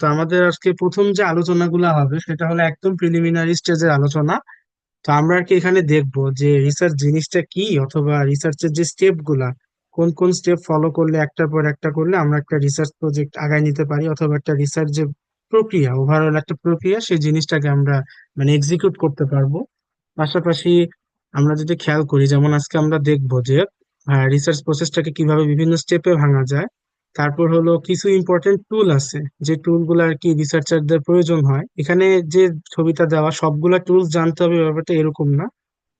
তো আমাদের আজকে প্রথম যে আলোচনাগুলো হবে সেটা হলো একদম প্রিলিমিনারি স্টেজের আলোচনা। তো আমরা আর কি এখানে দেখবো যে রিসার্চ জিনিসটা কি, অথবা রিসার্চের যে স্টেপ গুলা, কোন কোন স্টেপ ফলো করলে একটার পর একটা করলে আমরা একটা রিসার্চ প্রজেক্ট আগায় নিতে পারি, অথবা একটা রিসার্চ যে প্রক্রিয়া, ওভারঅল একটা প্রক্রিয়া, সেই জিনিসটাকে আমরা মানে এক্সিকিউট করতে পারবো। পাশাপাশি আমরা যদি খেয়াল করি, যেমন আজকে আমরা দেখবো যে রিসার্চ প্রসেসটাকে কিভাবে বিভিন্ন স্টেপে ভাঙা যায়। তারপর হলো কিছু ইম্পর্টেন্ট টুল আছে, যে টুল গুলো আর কি রিসার্চারদের প্রয়োজন হয়। এখানে যে ছবিটা দেওয়া সবগুলা টুলস জানতে হবে ব্যাপারটা এরকম না,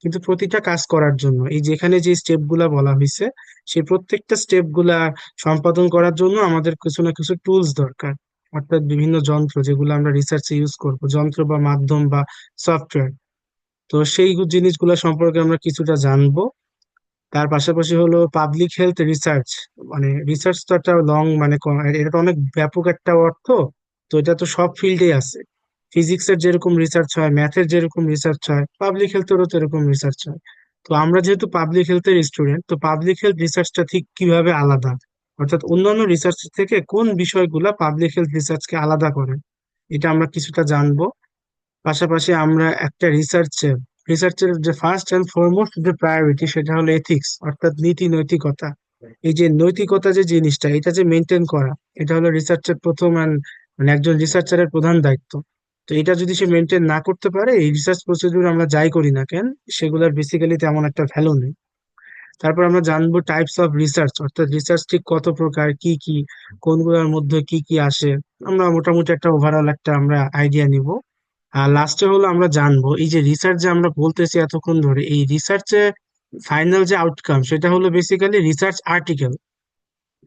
কিন্তু প্রতিটা কাজ করার জন্য এই যেখানে যে স্টেপ গুলা বলা হয়েছে, সেই প্রত্যেকটা স্টেপ গুলা সম্পাদন করার জন্য আমাদের কিছু না কিছু টুলস দরকার। অর্থাৎ বিভিন্ন যন্ত্র যেগুলো আমরা রিসার্চে ইউজ করব, যন্ত্র বা মাধ্যম বা সফটওয়্যার। তো সেই জিনিসগুলো সম্পর্কে আমরা কিছুটা জানবো। তার পাশাপাশি হলো পাবলিক হেলথ রিসার্চ। মানে রিসার্চ তো একটা লং মানে এটা তো অনেক ব্যাপক একটা অর্থ। তো এটা তো সব ফিল্ডে আছে। ফিজিক্সের যেরকম রিসার্চ হয়, ম্যাথের যেরকম রিসার্চ হয়, পাবলিক হেলথেরও তো এরকম রিসার্চ হয়। তো আমরা যেহেতু পাবলিক হেলথের স্টুডেন্ট, তো পাবলিক হেলথ রিসার্চটা ঠিক কিভাবে আলাদা, অর্থাৎ অন্যান্য রিসার্চ থেকে কোন বিষয়গুলা পাবলিক হেলথ রিসার্চকে আলাদা করে, এটা আমরা কিছুটা জানবো। পাশাপাশি আমরা একটা রিসার্চের যে ফার্স্ট এন্ড ফরমোস্ট যে প্রায়োরিটি, সেটা হলো এথিক্স, অর্থাৎ নীতি নৈতিকতা। এই যে নৈতিকতা যে জিনিসটা, এটা যে মেনটেন করা, এটা হলো রিসার্চের প্রথম মানে একজন রিসার্চারের প্রধান দায়িত্ব। তো এটা যদি সে মেনটেন না করতে পারে, এই রিসার্চ প্রসিডিউর আমরা যাই করি না কেন, সেগুলোর বেসিক্যালি তেমন একটা ভ্যালু নেই। তারপর আমরা জানবো টাইপস অফ রিসার্চ, অর্থাৎ রিসার্চ ঠিক কত প্রকার, কি কি, কোনগুলোর মধ্যে কি কি আসে। আমরা মোটামুটি একটা ওভারঅল একটা আমরা আইডিয়া নিব। আর লাস্টে হলো আমরা জানবো এই যে রিসার্চ যে আমরা বলতেছি এতক্ষণ ধরে, এই রিসার্চে ফাইনাল যে আউটকাম সেটা হলো বেসিক্যালি রিসার্চ আর্টিকেল।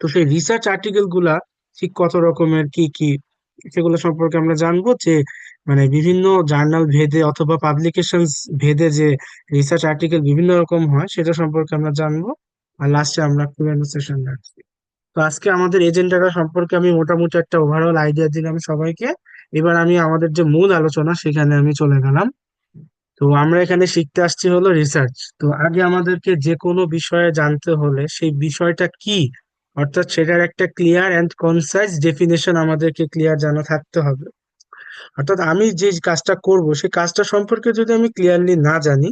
তো সেই রিসার্চ আর্টিকেল গুলা ঠিক কত রকমের, কি কি, সেগুলো সম্পর্কে আমরা জানবো। যে মানে বিভিন্ন জার্নাল ভেদে অথবা পাবলিকেশন ভেদে যে রিসার্চ আর্টিকেল বিভিন্ন রকম হয়, সেটা সম্পর্কে আমরা জানবো। আর লাস্টে আমরা Q&A সেশন রাখছি। তো আজকে আমাদের এজেন্ডাটা সম্পর্কে আমি মোটামুটি একটা ওভারঅল আইডিয়া দিলাম সবাইকে। এবার আমি আমাদের যে মূল আলোচনা সেখানে আমি চলে গেলাম। তো আমরা এখানে শিখতে আসছি হলো রিসার্চ। তো আগে আমাদেরকে যে কোনো বিষয়ে জানতে হলে সেই বিষয়টা কি, অর্থাৎ সেটার একটা ক্লিয়ার অ্যান্ড কনসাইজ ডেফিনেশন আমাদেরকে ক্লিয়ার জানা থাকতে হবে। অর্থাৎ আমি যে কাজটা করব সেই কাজটা সম্পর্কে যদি আমি ক্লিয়ারলি না জানি,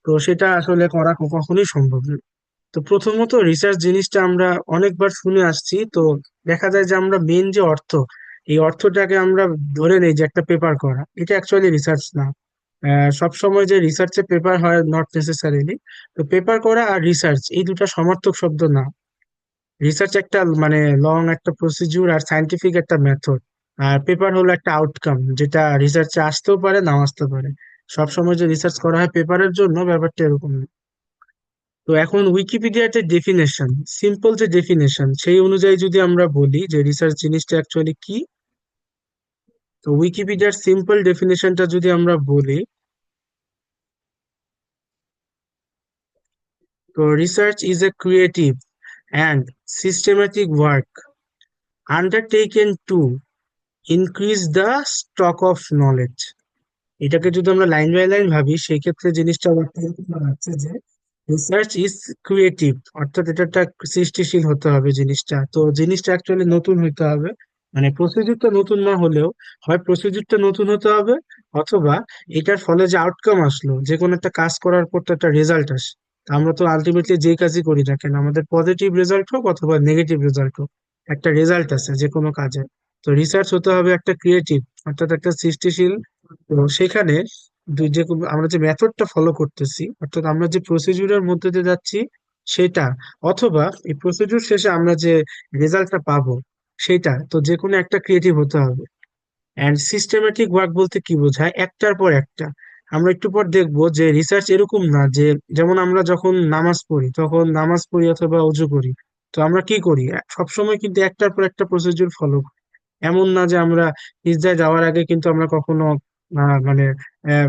তো সেটা আসলে করা কখনোই সম্ভব না। তো প্রথমত রিসার্চ জিনিসটা আমরা অনেকবার শুনে আসছি। তো দেখা যায় যে আমরা মেন যে অর্থ, এই অর্থটাকে আমরা ধরে নেই যে একটা পেপার করা, এটা অ্যাকচুয়ালি রিসার্চ না। সব সময় যে রিসার্চে পেপার হয়, নট নেসেসারিলি। তো পেপার করা আর রিসার্চ এই দুটো সমার্থক শব্দ না। রিসার্চ একটা মানে লং একটা প্রসিডিউর আর সাইন্টিফিক একটা মেথড। আর পেপার হলো একটা আউটকাম, যেটা রিসার্চে আসতেও পারে নাও আসতে পারে। সব সময় যে রিসার্চ করা হয় পেপারের জন্য, ব্যাপারটা এরকম না। তো এখন উইকিপিডিয়ার যে ডেফিনেশন, সিম্পল যে ডেফিনেশন, সেই অনুযায়ী যদি আমরা বলি যে রিসার্চ জিনিসটা অ্যাকচুয়ালি কি, তো উইকিপিডিয়ার সিম্পল ডেফিনেশনটা যদি আমরা বলি, তো research is a creative and systematic work undertaken to increase the stock of knowledge. এটাকে যদি আমরা লাইন বাই লাইন ভাবি, সেই ক্ষেত্রে জিনিসটা অর্থ এরকম দাঁড়াচ্ছে যে রিসার্চ ইজ ক্রিয়েটিভ, অর্থাৎ এটা একটা সৃষ্টিশীল হতে হবে জিনিসটা। তো জিনিসটা অ্যাকচুয়ালি নতুন হতে হবে। মানে প্রসিডিউরটা নতুন না হলেও, হয় প্রসিডিউরটা নতুন হতে হবে, অথবা এটার ফলে যে আউটকাম আসলো, যে কোনো একটা কাজ করার পর তো একটা রেজাল্ট আসে। তা আমরা তো আলটিমেটলি যেই কাজই করি না কেন, আমাদের পজিটিভ রেজাল্ট হোক অথবা নেগেটিভ রেজাল্ট হোক, একটা রেজাল্ট আছে যে কোনো কাজে। তো রিসার্চ হতে হবে একটা ক্রিয়েটিভ, অর্থাৎ একটা সৃষ্টিশীল। তো সেখানে আমরা যে মেথডটা ফলো করতেছি, অর্থাৎ আমরা যে প্রসিডিউরের মধ্যে দিয়ে যাচ্ছি সেটা, অথবা এই প্রসিডিউর শেষে আমরা যে রেজাল্টটা পাবো সেটা, তো যে কোনো একটা ক্রিয়েটিভ হতে হবে। অ্যান্ড সিস্টেমেটিক ওয়ার্ক বলতে কি বোঝায়, একটার পর একটা। আমরা একটু পর দেখবো যে রিসার্চ এরকম না যে, যেমন আমরা যখন নামাজ পড়ি অথবা অজু করি, তো আমরা কি করি, সবসময় কিন্তু একটার পর একটা প্রসিডিউর ফলো। এমন না যে আমরা সিজদায় যাওয়ার আগে কিন্তু আমরা কখনো মানে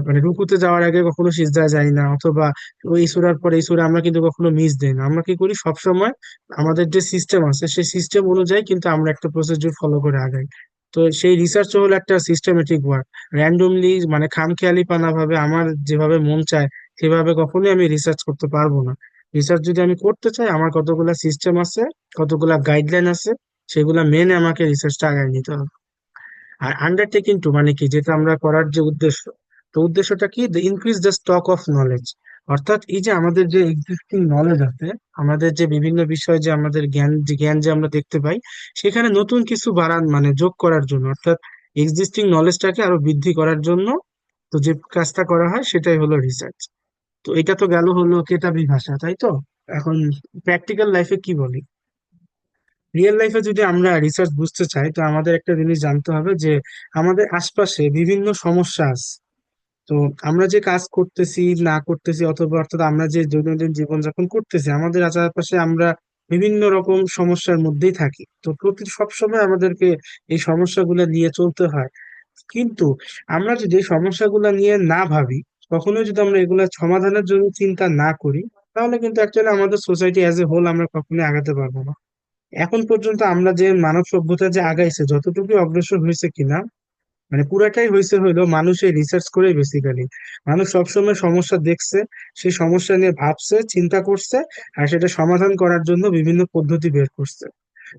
মানে রুকুতে যাওয়ার আগে কখনো সিজদায় যাই না, অথবা ওই সূরার পরে এই সূরা আমরা কিন্তু কখনো মিস দেই না। আমরা কি করি, সব সময় আমাদের যে সিস্টেম আছে সেই সিস্টেম অনুযায়ী কিন্তু আমরা একটা প্রসিডিউর ফলো করে আগাই। তো সেই রিসার্চ হলো একটা সিস্টেমেটিক ওয়ার্ক। র্যান্ডমলি মানে খামখেয়ালি পানা ভাবে আমার যেভাবে মন চায় সেভাবে কখনোই আমি রিসার্চ করতে পারবো না। রিসার্চ যদি আমি করতে চাই, আমার কতগুলা সিস্টেম আছে, কতগুলা গাইডলাইন আছে, সেগুলা মেনে আমাকে রিসার্চটা আগায় নিতে হবে। আর আন্ডারটেকিং টু মানে কি, যেটা আমরা করার যে উদ্দেশ্য, তো উদ্দেশ্যটা কি, the increase the stock of knowledge. অর্থাৎ এই যে আমাদের যে এক্সিস্টিং নলেজ আছে, আমাদের যে বিভিন্ন বিষয় যে আমাদের জ্ঞান যে আমরা দেখতে পাই, সেখানে নতুন কিছু বাড়ান মানে যোগ করার জন্য, অর্থাৎ এক্সিস্টিং নলেজটাকে আরো বৃদ্ধি করার জন্য তো যে কাজটা করা হয় সেটাই হলো রিসার্চ। তো এটা তো গেল হলো কেতাবি ভাষা, তাই তো? এখন প্র্যাকটিক্যাল লাইফে কি বলি, রিয়েল লাইফে যদি আমরা রিসার্চ বুঝতে চাই, তো আমাদের একটা জিনিস জানতে হবে যে আমাদের আশপাশে বিভিন্ন সমস্যা আছে। তো আমরা যে কাজ করতেছি না করতেছি, অথবা অর্থাৎ আমরা যে দৈনন্দিন জীবনযাপন করতেছি, আমাদের আশেপাশে আমরা বিভিন্ন রকম সমস্যার মধ্যেই থাকি। তো সবসময় আমাদেরকে এই সমস্যাগুলো নিয়ে চলতে হয়। কিন্তু আমরা যদি এই সমস্যাগুলো নিয়ে না ভাবি, কখনোই যদি আমরা এগুলা সমাধানের জন্য চিন্তা না করি, তাহলে কিন্তু অ্যাকচুয়ালি আমাদের সোসাইটি অ্যাজ এ হোল আমরা কখনোই আগাতে পারবো না। এখন পর্যন্ত আমরা যে মানব সভ্যতা যে আগাইছে, যতটুকু অগ্রসর হয়েছে কিনা, মানে পুরাটাই হয়েছে হইলো মানুষের রিসার্চ করে বেসিক্যালি। মানুষ সবসময় সমস্যা দেখছে, সেই সমস্যা নিয়ে ভাবছে, চিন্তা করছে, আর সেটা সমাধান করার জন্য বিভিন্ন পদ্ধতি বের করছে।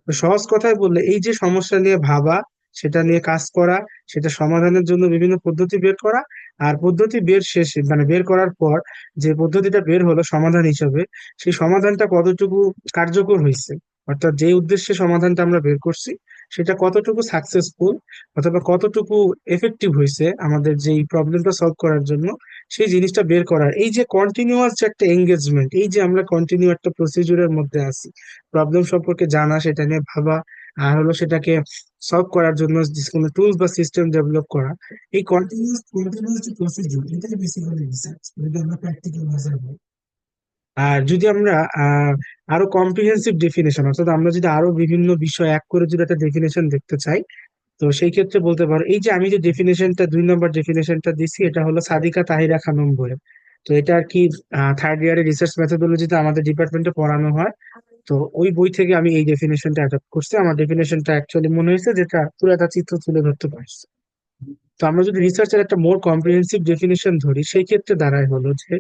তো সহজ কথায় বললে, এই যে সমস্যা নিয়ে ভাবা, সেটা নিয়ে কাজ করা, সেটা সমাধানের জন্য বিভিন্ন পদ্ধতি বের করা, আর পদ্ধতি বের শেষে মানে বের করার পর যে পদ্ধতিটা বের হলো সমাধান হিসেবে, সেই সমাধানটা কতটুকু কার্যকর হয়েছে, অর্থাৎ যে উদ্দেশ্যে সমাধানটা আমরা বের করছি সেটা কতটুকু সাকসেসফুল অথবা কতটুকু এফেক্টিভ হয়েছে আমাদের যে এই প্রবলেমটা সলভ করার জন্য, সেই জিনিসটা বের করার এই যে কন্টিনিউয়াস যে একটা এঙ্গেজমেন্ট, এই যে আমরা কন্টিনিউ একটা প্রসিডিউরের মধ্যে আছি, প্রবলেম সম্পর্কে জানা, সেটা নিয়ে ভাবা, আর হলো সেটাকে সলভ করার জন্য যে কোনো টুলস বা সিস্টেম ডেভেলপ করা, এই কন্টিনিউয়াস কন্টিনিউয়াস যে প্রসিডিউর, এটাই বেসিক্যালি রিসার্চ, যদি আমরা প্র্যাকটিক্যাল ভাষায় বলি। আর যদি আমরা আরো কম্প্রিহেন্সিভ ডেফিনেশন, অর্থাৎ আমরা যদি আরো বিভিন্ন বিষয় এক করে যদি একটা ডেফিনেশন দেখতে চাই, তো সেই ক্ষেত্রে বলতে পারো, এই যে আমি যে ডেফিনেশনটা 2 নম্বর ডেফিনেশনটা দিছি, এটা হলো সাদিকা তাহিরা খানম বইয়ের। তো এটা আর কি থার্ড ইয়ারের রিসার্চ মেথোডোলজিতে আমাদের ডিপার্টমেন্টে পড়ানো হয়। তো ওই বই থেকে আমি এই ডেফিনেশনটা অ্যাডাপ্ট করছি। আমার ডেফিনেশনটা অ্যাকচুয়ালি মনে হয়েছে যেটা পুরো একটা চিত্র তুলে ধরতে পারছে। তো আমরা যদি রিসার্চের একটা মোর কম্প্রিহেন্সিভ ডেফিনেশন ধরি, সেই ক্ষেত্রে দাঁড়ায় হলো যে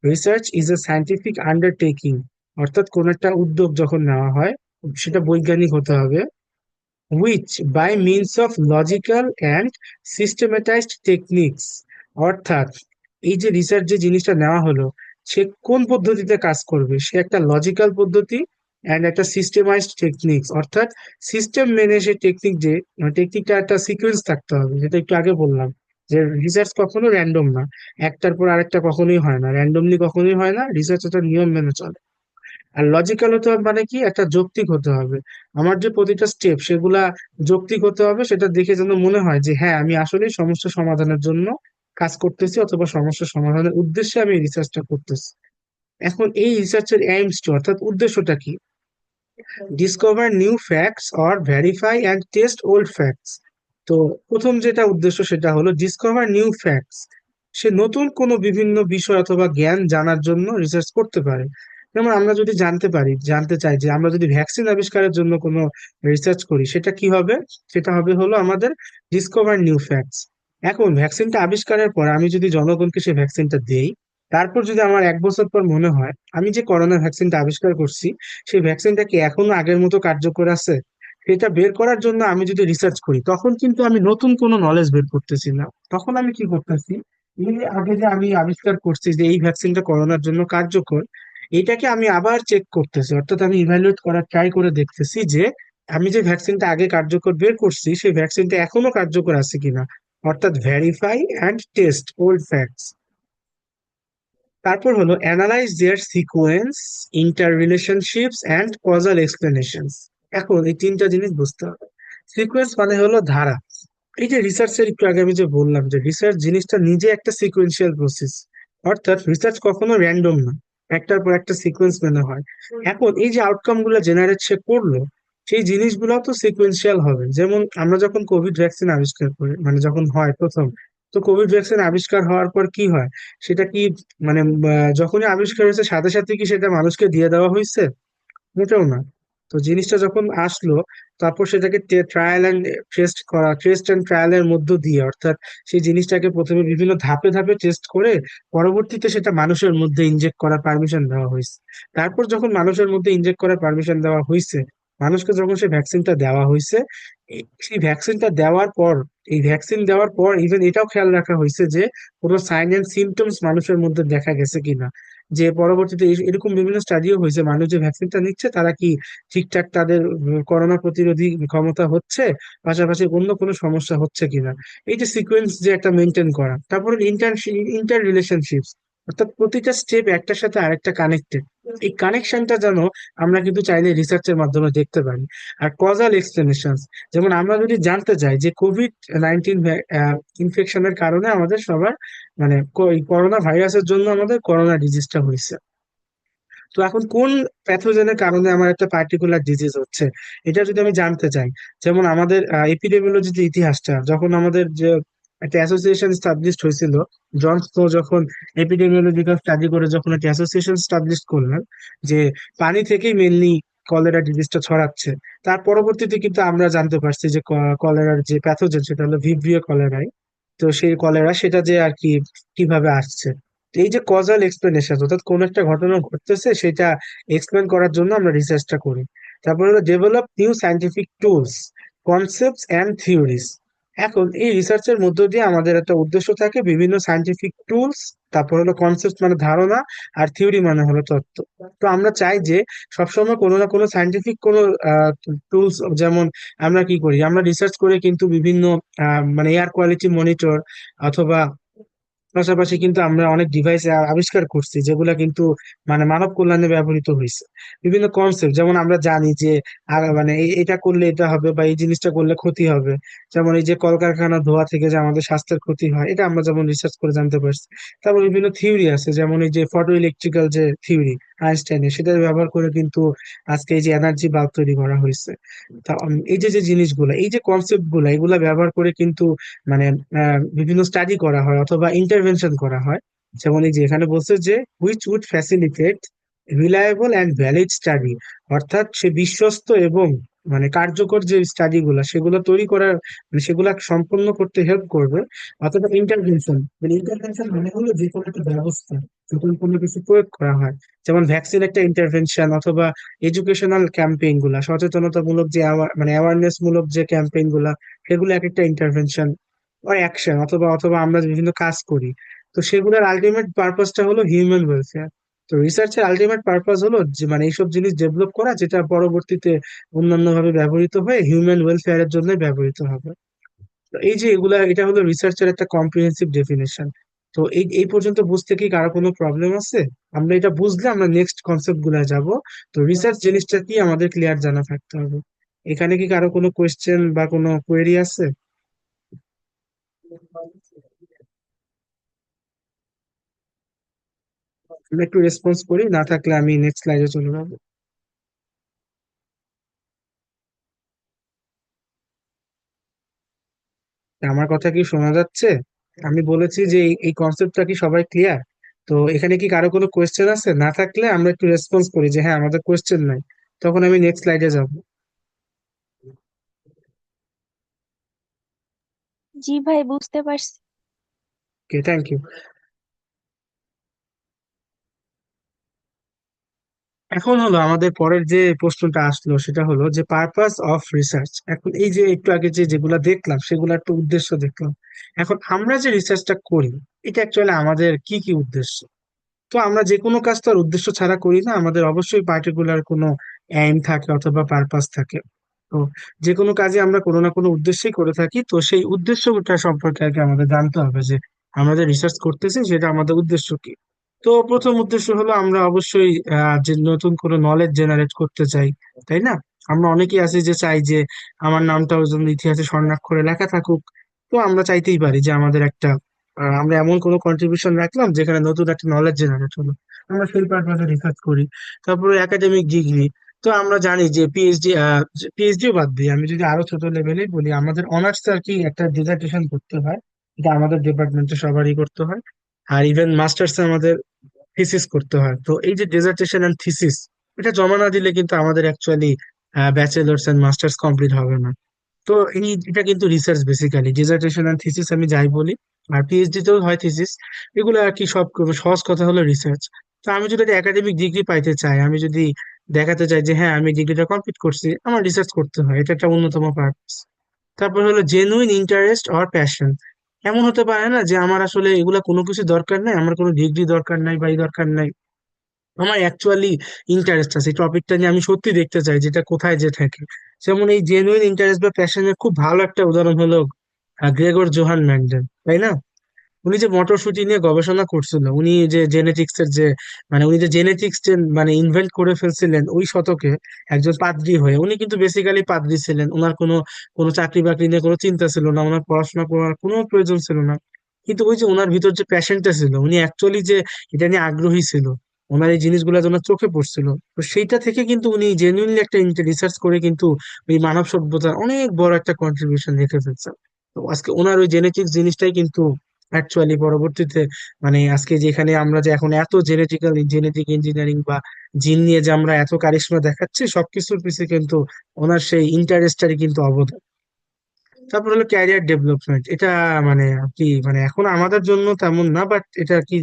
research is a scientific undertaking. অর্থাৎ কোন একটা উদ্যোগ যখন নেওয়া হয়, সেটা বৈজ্ঞানিক হতে হবে, which by means of logical and systematized techniques। অর্থাৎ এই যে রিসার্চ যে জিনিসটা নেওয়া হলো, সে কোন পদ্ধতিতে কাজ করবে, সে একটা লজিক্যাল পদ্ধতি অ্যান্ড একটা সিস্টেমাইজড টেকনিক্স, অর্থাৎ সিস্টেম মেনে সে টেকনিক, যে টেকনিকটা একটা সিকোয়েন্স থাকতে হবে, যেটা একটু আগে বললাম যে রিসার্চ কখনো র্যান্ডম না, একটার পর আরেকটা কখনোই হয় না, র্যান্ডমলি কখনোই হয় না, রিসার্চ একটা নিয়ম মেনে চলে। আর লজিক্যাল হতে হবে মানে কি, একটা যৌক্তিক হতে হবে। আমার যে প্রতিটা স্টেপ সেগুলা যৌক্তিক হতে হবে, সেটা দেখে যেন মনে হয় যে হ্যাঁ, আমি আসলেই সমস্যা সমাধানের জন্য কাজ করতেছি, অথবা সমস্যা সমাধানের উদ্দেশ্যে আমি রিসার্চটা করতেছি। এখন এই রিসার্চের এইমস টু, অর্থাৎ উদ্দেশ্যটা কি, discover new facts or verify and test old facts. তো প্রথম যেটা উদ্দেশ্য সেটা হলো ডিসকভার নিউ ফ্যাক্টস। সে নতুন কোনো বিভিন্ন বিষয় অথবা জ্ঞান জানার জন্য রিসার্চ করতে পারে। যেমন আমরা যদি জানতে চাই যে আমরা যদি ভ্যাকসিন আবিষ্কারের জন্য কোনো রিসার্চ করি, সেটা কি হবে, সেটা হবে হলো আমাদের ডিসকভার নিউ ফ্যাক্টস। এখন ভ্যাকসিনটা আবিষ্কারের পর আমি যদি জনগণকে সেই ভ্যাকসিনটা দেই, তারপর যদি আমার 1 বছর পর মনে হয় আমি যে করোনা ভ্যাকসিনটা আবিষ্কার করছি, সেই ভ্যাকসিনটা কি এখনো আগের মতো কার্যকর আছে, সেটা বের করার জন্য আমি যদি রিসার্চ করি, তখন কিন্তু আমি নতুন কোনো নলেজ বের করতেছি না। তখন আমি কি করতেছি, এই যে আগে যে আমি আবিষ্কার করছি যে এই ভ্যাকসিনটা করোনার জন্য কার্যকর, এটাকে আমি আবার চেক করতেছি, অর্থাৎ আমি ইভ্যালুয়েট করার ট্রাই করে দেখতেছি যে আমি যে ভ্যাকসিনটা আগে কার্যকর বের করছি, সেই ভ্যাকসিনটা এখনো কার্যকর আছে কিনা, অর্থাৎ verify and test old facts. তারপর হলো analyse their sequence, interrelationships and causal explanations. এখন এই তিনটা জিনিস বুঝতে হবে। সিকোয়েন্স মানে হলো ধারা। এই যে রিসার্চের একটু আগে আমি যে বললাম যে রিসার্চ জিনিসটা নিজে একটা সিকোয়েন্সিয়াল প্রসেস, অর্থাৎ রিসার্চ কখনো র্যান্ডম না, একটার পর একটা সিকোয়েন্স মেনে হয়। এখন এই যে আউটকাম গুলো জেনারেট সে করলো, সেই জিনিসগুলো তো সিকোয়েন্সিয়াল হবে। যেমন আমরা যখন কোভিড ভ্যাকসিন আবিষ্কার করি, মানে যখন হয় প্রথম, তো কোভিড ভ্যাকসিন আবিষ্কার হওয়ার পর কি হয়, সেটা কি মানে যখনই আবিষ্কার হয়েছে সাথে সাথে কি সেটা মানুষকে দিয়ে দেওয়া হয়েছে? মোটেও না। তো জিনিসটা যখন আসলো, তারপর সেটাকে ট্রায়াল অ্যান্ড টেস্ট অ্যান্ড ট্রায়ালের মধ্য দিয়ে, অর্থাৎ সেই জিনিসটাকে প্রথমে বিভিন্ন ধাপে ধাপে টেস্ট করে পরবর্তীতে সেটা মানুষের মধ্যে ইনজেক্ট করার পারমিশন দেওয়া হয়েছে। তারপর যখন মানুষের মধ্যে ইনজেক্ট করার পারমিশন দেওয়া হয়েছে, মানুষকে যখন সেই ভ্যাকসিনটা দেওয়া হয়েছে, সেই ভ্যাকসিনটা দেওয়ার পর, এই ভ্যাকসিন দেওয়ার পর ইভেন এটাও খেয়াল রাখা হয়েছে যে কোনো সাইন এন্ড সিমটমস মানুষের মধ্যে দেখা গেছে কিনা, যে পরবর্তীতে এরকম বিভিন্ন স্টাডিও হয়েছে, মানুষ যে ভ্যাকসিনটা নিচ্ছে তারা কি ঠিকঠাক তাদের করোনা প্রতিরোধী ক্ষমতা হচ্ছে, পাশাপাশি অন্য কোনো সমস্যা হচ্ছে কিনা। এই যে সিকোয়েন্স যে একটা মেনটেন করা, তারপরে ইন্টার রিলেশনশিপস, অর্থাৎ প্রতিটা স্টেপ একটার সাথে আরেকটা কানেক্টেড। এই কানেকশনটা যেন আমরা কিন্তু চাইলে রিসার্চের মাধ্যমে দেখতে পারি। আর কজাল এক্সপ্লেনেশন, যেমন আমরা যদি জানতে চাই যে কোভিড-19 ইনফেকশনের কারণে আমাদের সবার মানে এই করোনা ভাইরাসের জন্য আমাদের করোনা ডিজিজটা হয়েছে, তো এখন কোন প্যাথোজেনের কারণে আমার একটা পার্টিকুলার ডিজিজ হচ্ছে, এটা যদি আমি জানতে চাই। যেমন আমাদের এপিডেমিওলজির যে ইতিহাসটা, যখন আমাদের যে একটা অ্যাসোসিয়েশন স্টাবলিশ হয়েছিল, জন স্নো যখন এপিডেমিওলজিক্যাল স্টাডি করে যখন একটা অ্যাসোসিয়েশন স্টাবলিশ করলেন যে পানি থেকেই মেনলি কলেরা ডিজিজটা ছড়াচ্ছে, তার পরবর্তীতে কিন্তু আমরা জানতে পারছি যে কলেরার যে প্যাথোজেন সেটা হলো ভিব্রিও কলেরাই। তো সেই কলেরা সেটা যে আর কি কিভাবে আসছে, তো এই যে কজাল এক্সপ্লেনেশন, অর্থাৎ কোন একটা ঘটনা ঘটতেছে সেটা এক্সপ্লেন করার জন্য আমরা রিসার্চটা করি। তারপরে হলো develop new scientific tools, concepts and theories. এখন এই রিসার্চের মধ্য দিয়ে আমাদের একটা উদ্দেশ্য থাকে বিভিন্ন সায়েন্টিফিক টুলস, তারপর হলো কনসেপ্ট মানে ধারণা, আর থিওরি মানে হলো তত্ত্ব। তো আমরা চাই যে সবসময় কোনো না কোনো সায়েন্টিফিক কোনো টুলস, যেমন আমরা কি করি, আমরা রিসার্চ করে কিন্তু বিভিন্ন মানে এয়ার কোয়ালিটি মনিটর অথবা পাশাপাশি কিন্তু আমরা অনেক ডিভাইস আবিষ্কার করছি যেগুলা কিন্তু মানে মানব কল্যাণে ব্যবহৃত হয়েছে। বিভিন্ন কনসেপ্ট, যেমন আমরা জানি যে মানে এটা করলে এটা হবে বা এই জিনিসটা করলে ক্ষতি হবে, যেমন এই যে কলকারখানা ধোঁয়া থেকে যে আমাদের স্বাস্থ্যের ক্ষতি হয়, এটা আমরা যেমন রিসার্চ করে জানতে পারছি। তারপর বিভিন্ন থিওরি আছে, যেমন এই যে ফটো ইলেকট্রিক্যাল যে থিওরি আইনস্টাইনের, সেটা ব্যবহার করে কিন্তু আজকে এই যে এনার্জি বাল্ব তৈরি করা হয়েছে। তা এই যে যে জিনিসগুলো, এই যে কনসেপ্ট গুলো, এগুলা ব্যবহার করে কিন্তু মানে বিভিন্ন স্টাডি করা হয় অথবা ইন্টারভেনশন করা হয়। যেমন এই যে এখানে বলছে যে which would facilitate reliable and valid study, অর্থাৎ সে বিশ্বস্ত এবং মানে কার্যকর যে স্টাডি গুলা সেগুলো তৈরি করার মানে সেগুলা সম্পন্ন করতে হেল্প করবে। অথবা ইন্টারভেনশন, মানে ইন্টারভেনশন মানে হলো যে কোনো একটা ব্যবস্থা যখন কোনো কিছু প্রয়োগ করা হয়, যেমন ভ্যাকসিন একটা ইন্টারভেনশন, অথবা এডুকেশনাল ক্যাম্পেইন গুলা, সচেতনতামূলক যে মানে অ্যাওয়ারনেস মূলক যে ক্যাম্পেইন গুলা, সেগুলো এক একটা ইন্টারভেনশন বা অ্যাকশন, অথবা অথবা আমরা বিভিন্ন কাজ করি। তো সেগুলোর আলটিমেট পারপাসটা হলো হিউম্যান ওয়েলফেয়ার। তো রিসার্চের আলটিমেট পারপাস হলো যে মানে এইসব জিনিস ডেভেলপ করা যেটা পরবর্তীতে অন্যান্য ভাবে ব্যবহৃত হয়ে হিউম্যান ওয়েলফেয়ারের জন্য ব্যবহৃত হবে। তো এই যে এগুলা, এটা হলো রিসার্চের একটা কম্প্রিহেন্সিভ ডেফিনেশন। তো এই এই পর্যন্ত বুঝতে কি কারো কোনো প্রবলেম আছে? আমরা এটা বুঝলে আমরা নেক্সট কনসেপ্ট গুলা যাব। তো রিসার্চ জিনিসটা কি আমাদের ক্লিয়ার জানা থাকতে হবে। এখানে কি কারো কোনো কোয়েশ্চেন বা কোনো কোয়েরি আছে? আমি একটু রেসপন্স করি, না থাকলে আমি নেক্সট স্লাইডে চলে যাবো। আমার কথা কি শোনা যাচ্ছে? আমি বলেছি যে এই কনসেপ্টটা কি সবাই ক্লিয়ার? তো এখানে কি কারো কোনো কোয়েশ্চেন আছে? না থাকলে আমরা একটু রেসপন্স করি যে হ্যাঁ আমাদের কোয়েশ্চেন নাই, তখন আমি নেক্সট স্লাইডে যাব। জি ভাই, বুঝতে পারছি। ওকে, থ্যাংক ইউ। এখন হলো আমাদের পরের যে প্রশ্নটা আসলো সেটা হলো যে পারপাস অফ রিসার্চ। এখন এই যে একটু আগে যে যেগুলা দেখলাম সেগুলো একটা উদ্দেশ্য দেখলাম, এখন আমরা যে রিসার্চটা করি এটা অ্যাকচুয়ালি আমাদের কি কি উদ্দেশ্য? তো আমরা যে কোনো কাজ তো আর উদ্দেশ্য ছাড়া করি না, আমাদের অবশ্যই পার্টিকুলার কোনো এইম থাকে অথবা পারপাস থাকে। তো যে কোনো কাজে আমরা কোনো না কোনো উদ্দেশ্যেই করে থাকি, তো সেই উদ্দেশ্যটা সম্পর্কে আগে আমাদের জানতে হবে যে আমরা যে রিসার্চ করতেছি সেটা আমাদের উদ্দেশ্য কি। তো প্রথম উদ্দেশ্য হলো আমরা অবশ্যই যে নতুন কোনো নলেজ জেনারেট করতে চাই, তাই না? আমরা অনেকেই আছি যে চাই যে আমার নামটাও যেন ইতিহাসে স্বর্ণাক্ষরে লেখা থাকুক। তো আমরা চাইতেই পারি যে আমাদের একটা আমরা এমন কোনো কন্ট্রিবিউশন রাখলাম যেখানে নতুন একটা নলেজ জেনারেট হলো, আমরা সেই পারপাসে রিসার্চ করি। তারপরে একাডেমিক ডিগ্রি, তো আমরা জানি যে পিএইচডিও বাদ দিই, আমি যদি আরো ছোট লেভেলে বলি, আমাদের অনার্স আর কি একটা ডিসার্টেশন করতে হয়, এটা আমাদের ডিপার্টমেন্টে সবারই করতে হয়। আর ইভেন মাস্টার্স আমাদের থিসিস করতে হয়। তো এই যে ডিসার্টেশন এন্ড থিসিস, এটা জমা না দিলে কিন্তু আমাদের actually bachelors and masters complete হবে না। তো এটা কিন্তু research basically, dissertation and thesis আমি যাই বলি, আর পিএইচডি তেও হয় থিসিস, এগুলো আর কি সব সহজ কথা হলো রিসার্চ। তো আমি যদি একাডেমিক ডিগ্রি পাইতে চাই, আমি যদি দেখাতে চাই যে হ্যাঁ আমি ডিগ্রিটা কমপ্লিট করছি, আমার রিসার্চ করতে হয়, এটা একটা অন্যতম পারপাস। তারপর হলো জেনুইন ইন্টারেস্ট অর প্যাশন। এমন হতে পারে না যে আমার আসলে এগুলা কোনো কিছু দরকার নাই, আমার কোনো ডিগ্রি দরকার নাই বা এই দরকার নাই, আমার অ্যাকচুয়ালি ইন্টারেস্ট আছে এই টপিকটা নিয়ে, আমি সত্যি দেখতে চাই যেটা কোথায় যে থাকে। যেমন এই জেনুইন ইন্টারেস্ট বা প্যাশনের খুব ভালো একটা উদাহরণ হলো গ্রেগর জোহান ম্যান্ডেল, তাই না? উনি যে মটরশুঁটি নিয়ে গবেষণা করছিল, উনি যে জেনেটিক্স এর যে উনি যে জেনেটিক্স যে ইনভেন্ট করে ফেলছিলেন ওই শতকে, একজন পাদ্রী হয়ে। উনি কিন্তু বেসিক্যালি পাদ্রী ছিলেন, ওনার কোনো কোনো চাকরি বাকরি নিয়ে কোনো চিন্তা ছিল না, ওনার পড়াশোনা করার কোনো প্রয়োজন ছিল না। কিন্তু ওই যে ওনার ভিতর যে প্যাশনটা ছিল, উনি অ্যাকচুয়ালি যে এটা নিয়ে আগ্রহী ছিল, ওনার এই জিনিসগুলো যেন চোখে পড়ছিল, তো সেইটা থেকে কিন্তু উনি জেনুইনলি একটা রিসার্চ করে কিন্তু ওই মানব সভ্যতার অনেক বড় একটা কন্ট্রিবিউশন রেখে ফেলছেন। তো আজকে ওনার ওই জেনেটিক্স জিনিসটাই কিন্তু অ্যাকচুয়ালি পরবর্তীতে আজকে যেখানে আমরা যে এখন এত জেনেটিক ইঞ্জিনিয়ারিং বা জিন নিয়ে যে আমরা এত কারিশমা দেখাচ্ছি, সবকিছুর পিছনে কিন্তু ওনার সেই ইন্টারেস্টারই কিন্তু অবদান। তারপর হলো ক্যারিয়ার ডেভেলপমেন্ট। এটা কি এখন আমাদের জন্য তেমন না, বাট এটা কি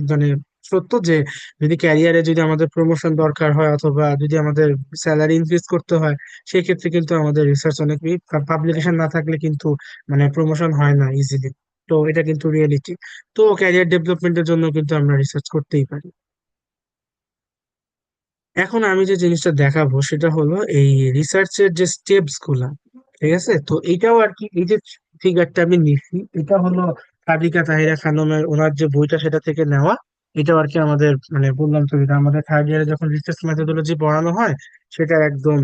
সত্য যে যদি ক্যারিয়ারে যদি আমাদের প্রমোশন দরকার হয় অথবা যদি আমাদের স্যালারি ইনক্রিজ করতে হয়, সেই ক্ষেত্রে কিন্তু আমাদের রিসার্চ অনেক, পাবলিকেশন না থাকলে কিন্তু প্রমোশন হয় না ইজিলি। তো এটা কিন্তু রিয়েলিটি। তো ক্যারিয়ার ডেভেলপমেন্টের জন্য কিন্তু আমরা রিসার্চ করতেই পারি। এখন আমি যে জিনিসটা দেখাবো সেটা হলো এই রিসার্চের যে স্টেপস গুলা। ঠিক আছে, তো এইটাও আর কি, এই যে ফিগারটা আমি নিচ্ছি, এটা হলো সাদিকা তাহিরা খানমের ওনার যে বইটা সেটা থেকে নেওয়া। এটাও আর কি আমাদের বললাম তো, এটা আমাদের থার্ড ইয়ারে যখন রিসার্চ মেথোডোলজি পড়ানো হয় সেটা একদম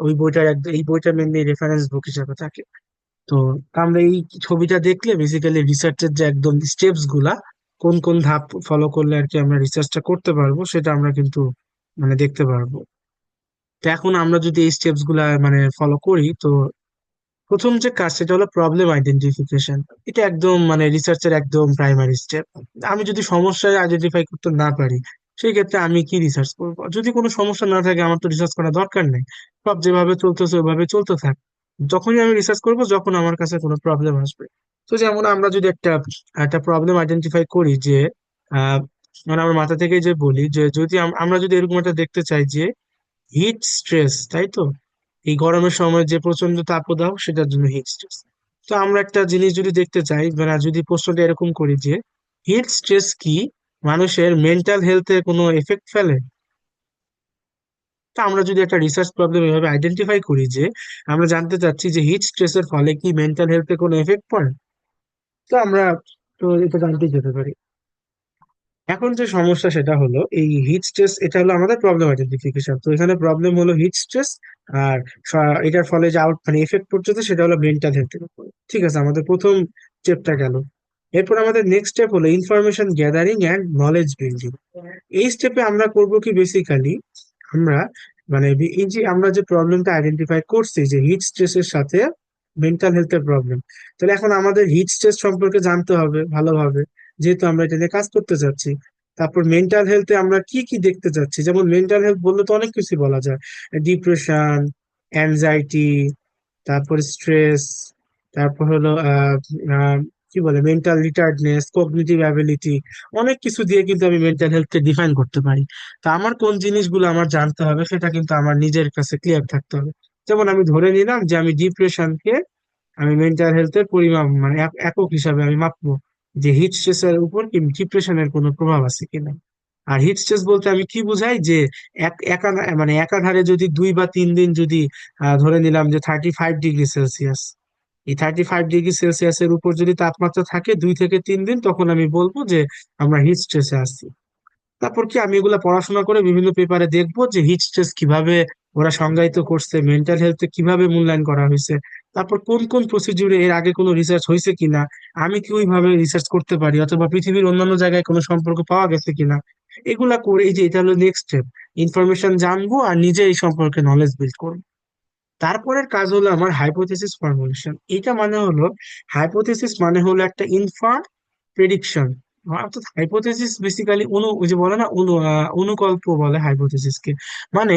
ওই বইটার একদম, এই বইটা মেনলি রেফারেন্স বুক হিসেবে থাকে। তো আমরা এই ছবিটা দেখলে বেসিক্যালি রিসার্চের যে একদম স্টেপস গুলা, কোন কোন ধাপ ফলো করলে আর কি আমরা রিসার্চটা করতে পারবো, সেটা আমরা কিন্তু দেখতে পারবো। তো এখন আমরা যদি এই স্টেপস গুলা ফলো করি, তো প্রথম যে কাজ সেটা হলো প্রবলেম আইডেন্টিফিকেশন। এটা একদম রিসার্চের একদম প্রাইমারি স্টেপ। আমি যদি সমস্যা আইডেন্টিফাই করতে না পারি, সেই ক্ষেত্রে আমি কি রিসার্চ করবো? যদি কোনো সমস্যা না থাকে, আমার তো রিসার্চ করার দরকার নেই, সব যেভাবে চলতেছে ওইভাবে চলতে থাক। যখনই আমি রিসার্চ করব যখন আমার কাছে কোনো প্রবলেম আসবে। তো যেমন আমরা যদি একটা একটা প্রবলেম আইডেন্টিফাই করি যে আহ আমার মাথা থেকে যে বলি যে যদি আমরা যদি এরকম একটা দেখতে চাই যে হিট স্ট্রেস, তাই তো? এই গরমের সময় যে প্রচন্ড তাপদাহ, সেটার জন্য হিট স্ট্রেস। তো আমরা একটা জিনিস যদি দেখতে চাই, যদি প্রশ্নটা এরকম করি যে হিট স্ট্রেস কি মানুষের মেন্টাল হেলথে কোনো এফেক্ট ফেলে, তো আমরা যদি একটা রিসার্চ প্রবলেম এভাবে আইডেন্টিফাই করি যে আমরা জানতে চাচ্ছি যে হিট স্ট্রেসের ফলে কি মেন্টাল হেলথে কোনো এফেক্ট পড়ে, তো আমরা তো এটা জানতেই যেতে পারি। এখন যে সমস্যা সেটা হলো এই হিট স্ট্রেস, এটা হলো আমাদের প্রবলেম আইডেন্টিফিকেশন। তো এখানে প্রবলেম হলো হিট স্ট্রেস, আর এটার ফলে যে আউট এফেক্ট পড়ছে সেটা হলো মেন্টাল হেলথের উপর। ঠিক আছে, আমাদের প্রথম স্টেপটা গেল। এরপর আমাদের নেক্সট স্টেপ হলো information gathering and knowledge building. এই স্টেপে আমরা করব কি বেসিক্যালি, আমরা এই যে আমরা যে প্রবলেমটা আইডেন্টিফাই করছি যে হিট স্ট্রেসের সাথে মেন্টাল হেলথের প্রবলেম, তাহলে এখন আমাদের হিট স্ট্রেস সম্পর্কে জানতে হবে ভালোভাবে, যেহেতু আমরা এটা নিয়ে কাজ করতে চাচ্ছি। তারপর মেন্টাল হেলথে আমরা কি কি দেখতে চাচ্ছি, যেমন মেন্টাল হেলথ বললে তো অনেক কিছু বলা যায়, ডিপ্রেশন, অ্যাংজাইটি, তারপর স্ট্রেস, তারপর হলো আহ কি বলে মেন্টাল রিটার্ডনেস, কগনিটিভ অ্যাবিলিটি, অনেক কিছু দিয়ে কিন্তু আমি মেন্টাল হেলথকে ডিফাইন করতে পারি। তা আমার কোন জিনিসগুলো আমার জানতে হবে সেটা কিন্তু আমার নিজের কাছে ক্লিয়ার থাকতে হবে। যেমন আমি ধরে নিলাম যে আমি ডিপ্রেশনকে আমি মেন্টাল হেলথের পরিমাপ একক হিসাবে আমি মাপবো যে হিট স্ট্রেসের উপর কি ডিপ্রেশনের কোনো প্রভাব আছে কিনা। আর হিট স্ট্রেস বলতে আমি কি বুঝাই যে একাধারে যদি 2 বা 3 দিন যদি ধরে নিলাম যে 35 ডিগ্রি সেলসিয়াস, এই 35 ডিগ্রি সেলসিয়াসের উপর যদি তাপমাত্রা থাকে 2 থেকে 3 দিন, তখন আমি বলবো যে আমরা হিট স্ট্রেসে আছি। তারপর কি আমি এগুলা পড়াশোনা করে বিভিন্ন পেপারে দেখবো যে হিট স্ট্রেস কিভাবে ওরা সংজ্ঞায়িত করছে, মেন্টাল হেলথে কিভাবে মূল্যায়ন করা হয়েছে, তারপর কোন কোন প্রসিডিউরে এর আগে কোনো রিসার্চ হয়েছে কিনা, আমি কি ওইভাবে রিসার্চ করতে পারি, অথবা পৃথিবীর অন্যান্য জায়গায় কোনো সম্পর্ক পাওয়া গেছে কিনা। এগুলা করে এই যে এটা হলো নেক্সট স্টেপ, ইনফরমেশন জানবো আর নিজে এই সম্পর্কে নলেজ বিল্ড করবো। তারপরের কাজ হলো আমার হাইপোথেসিস ফর্মুলেশন। এটা হলো, হাইপোথেসিস একটা ইনফার্ম প্রেডিকশন। অর্থাৎ হাইপোথেসিস বেসিক্যালি ওই যে বলে না অনুকল্প বলে হাইপোথেসিসকে। মানে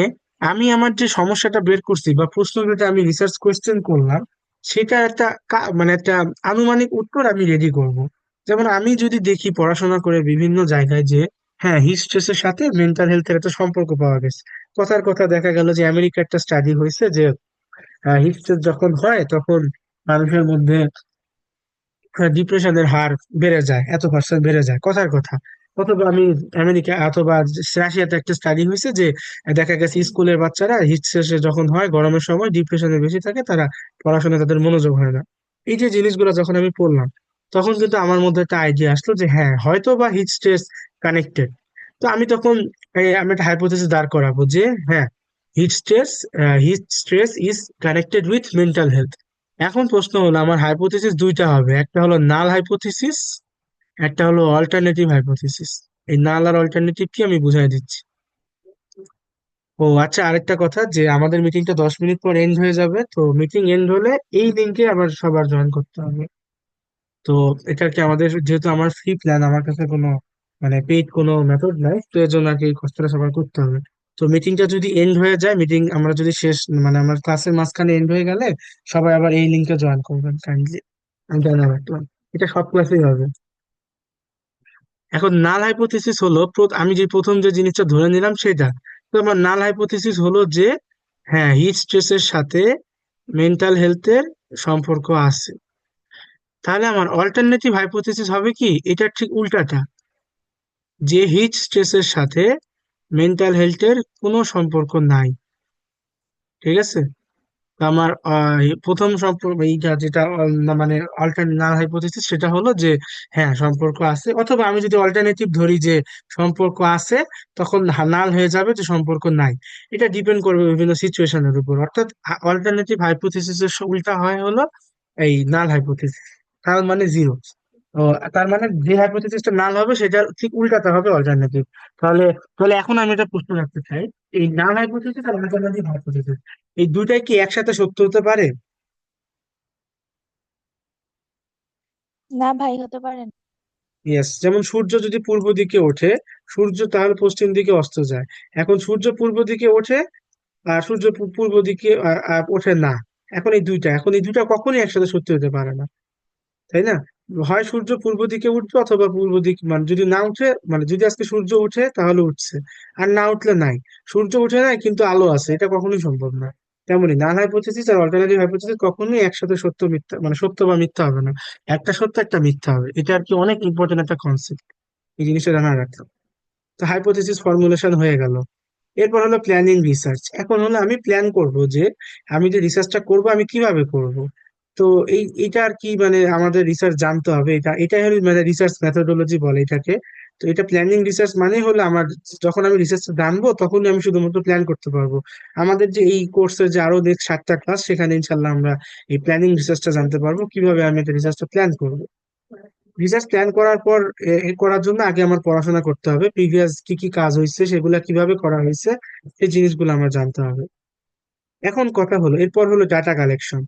আমি আমার যে সমস্যাটা বের করছি বা প্রশ্ন যেটা আমি রিসার্চ কোয়েশ্চেন করলাম, সেটা একটা একটা আনুমানিক উত্তর আমি রেডি করব। যেমন আমি যদি দেখি পড়াশোনা করে বিভিন্ন জায়গায় যে হ্যাঁ হিট স্ট্রেসের সাথে মেন্টাল হেলথের একটা সম্পর্ক পাওয়া গেছে, কথার কথা দেখা গেল যে আমেরিকার একটা স্টাডি হয়েছে যে হিট স্ট্রোক যখন হয় তখন মানুষের মধ্যে ডিপ্রেশনের হার বেড়ে যায়, এত পার্সেন্ট বেড়ে যায়, কথার কথা। অথবা আমি আমেরিকা অথবা রাশিয়াতে একটা স্টাডি হয়েছে যে দেখা গেছে স্কুলের বাচ্চারা হিট শেষে যখন হয় গরমের সময় ডিপ্রেশনে বেশি থাকে, তারা পড়াশোনায় তাদের মনোযোগ হয় না। এই যে জিনিসগুলো যখন আমি পড়লাম, তখন কিন্তু আমার মধ্যে একটা আইডিয়া আসলো যে হ্যাঁ, হয়তো বা হিট স্ট্রেস কানেক্টেড। তো আমি তখন আমি একটা হাইপোথেসিস দাঁড় করাবো যে হ্যাঁ, hit stress is connected with mental health. এখন প্রশ্ন হলো, আমার হাইপোথেসিস দুইটা হবে, একটা হলো নাল হাইপোথেসিস, একটা হলো অল্টারনেটিভ হাইপোথেসিস। এই নাল আর অল্টারনেটিভ কি আমি বুঝাই দিচ্ছি। ও আচ্ছা, আরেকটা কথা, যে আমাদের মিটিংটা 10 মিনিট পর এন্ড হয়ে যাবে, তো মিটিং এন্ড হলে এই লিঙ্কে আবার সবার জয়েন করতে হবে। তো এটা কি আমাদের, যেহেতু আমার ফ্রি প্ল্যান, আমার কাছে কোনো মানে পেইড কোনো মেথড নাই, তো এর জন্য আর কি এই কষ্টটা সবার করতে হবে। তো মিটিংটা যদি এন্ড হয়ে যায়, মিটিং আমরা যদি শেষ মানে আমার ক্লাসের মাঝখানে এন্ড হয়ে গেলে সবাই আবার এই লিঙ্কে জয়েন করবেন কাইন্ডলি। আমি জানাবো রাখলাম, এটা সব ক্লাসেই হবে। এখন নাল হাইপোথিসিস হলো আমি যে প্রথম যে জিনিসটা ধরে নিলাম সেটা। তো আমার নাল হাইপোথিসিস হলো যে হ্যাঁ, হিট স্ট্রেসের সাথে মেন্টাল হেলথের সম্পর্ক আছে। তাহলে আমার অল্টারনেটিভ হাইপোথিসিস হবে কি, এটা ঠিক উল্টাটা, যে হিট স্ট্রেসের সাথে মেন্টাল হেলথের কোনো সম্পর্ক নাই। ঠিক আছে? তো আমার প্রথম সম্পর্ক এইটা যেটা মানে নাল হাইপোথিসিস, সেটা হলো যে হ্যাঁ, সম্পর্ক আছে। অথবা আমি যদি অল্টারনেটিভ ধরি যে সম্পর্ক আছে, তখন নাল হয়ে যাবে যে সম্পর্ক নাই। এটা ডিপেন্ড করবে বিভিন্ন সিচুয়েশনের উপর। অর্থাৎ অল্টারনেটিভ হাইপোথিসিসের উল্টা হয় হলো এই নাল হাইপোথিসিস, তার মানে জিরো। ও, তার মানে যে হাইপোথিসিসটা নাল হবে সেটা ঠিক উল্টাতে হবে অল্টারনেটিভ। তাহলে তাহলে এখন আমি এটা প্রশ্ন রাখতে চাই, এই নাল হাইপোথিসিস আর অল্টারনেটিভ হাইপোথিসিস, এই দুইটাই কি একসাথে সত্য হতে পারে? না ভাই, হতে পারে না। ইয়েস, যেমন সূর্য যদি পূর্ব দিকে ওঠে, সূর্য তাহলে পশ্চিম দিকে অস্ত যায়। এখন সূর্য পূর্ব দিকে ওঠে আর সূর্য পূর্ব দিকে ওঠে না। এখন এই দুইটা কখনোই একসাথে সত্যি হতে পারে না, তাই না? হয় সূর্য পূর্ব দিকে উঠবে, অথবা পূর্ব দিক মানে যদি না উঠে, মানে যদি আজকে সূর্য উঠে তাহলে উঠছে, আর না উঠলে নাই। সূর্য উঠে নাই কিন্তু আলো আছে, এটা কখনোই সম্ভব না। তেমনি নাল হাইপোথিসিস আর অল্টারনেটিভ হাইপোথিসিস কখনোই একসাথে সত্য মিথ্যা, মানে সত্য বা মিথ্যা হবে না। একটা সত্য একটা মিথ্যা হবে, এটা আর কি অনেক ইম্পর্টেন্ট একটা কনসেপ্ট, এই জিনিসটা জানা রাখলাম। তো হাইপোথিসিস ফর্মুলেশন হয়ে গেল। এরপর হলো প্ল্যানিং রিসার্চ। এখন হলো আমি প্ল্যান করব যে আমি যে রিসার্চটা করব আমি কিভাবে করব। তো এটা আর কি, মানে আমাদের রিসার্চ জানতে হবে, এটাই হলো মানে রিসার্চ মেথোডোলজি বলে এটাকে। তো এটা প্ল্যানিং রিসার্চ মানে হলো আমার, যখন আমি রিসার্চটা জানবো তখনই আমি শুধুমাত্র প্ল্যান করতে পারবো। আমাদের যে এই কোর্সের যে আরো নেক্সট 7টা ক্লাস, সেখানে ইনশাল্লাহ আমরা এই প্ল্যানিং রিসার্চটা জানতে পারবো, কিভাবে আমি একটা রিসার্চটা প্ল্যান করবো। রিসার্চ প্ল্যান করার পর করার জন্য আগে আমার পড়াশোনা করতে হবে, প্রিভিয়াস কি কি কাজ হয়েছে সেগুলা কিভাবে করা হয়েছে, এই জিনিসগুলো আমার জানতে হবে। এখন কথা হলো, এরপর হলো ডাটা কালেকশন।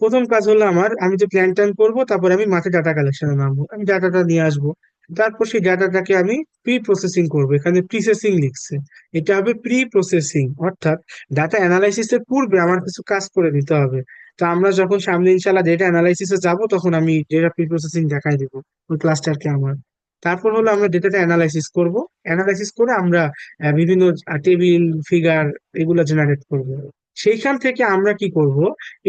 প্রথম কাজ হলো আমি যে প্ল্যান ট্যান করবো, তারপর আমি মাঠে ডাটা কালেকশনে নামবো, আমি ডাটাটা নিয়ে আসবো। তারপর সেই ডাটাটাকে আমি প্রি প্রসেসিং করবো, এখানে প্রিসেসিং লিখছে, এটা হবে প্রি প্রসেসিং। অর্থাৎ ডাটা অ্যানালাইসিসের পূর্বে আমার কিছু কাজ করে নিতে হবে। তো আমরা যখন সামনে ইনশাল্লাহ ডেটা অ্যানালাইসিসে যাব, তখন আমি ডেটা প্রি প্রসেসিং দেখাই দিব, ওই ক্লাসটা আর কি আমার। তারপর হলো আমরা ডেটাটা অ্যানালাইসিস করব। অ্যানালাইসিস করে আমরা বিভিন্ন টেবিল, ফিগার, এগুলো জেনারেট করব। সেইখান থেকে আমরা কি করব,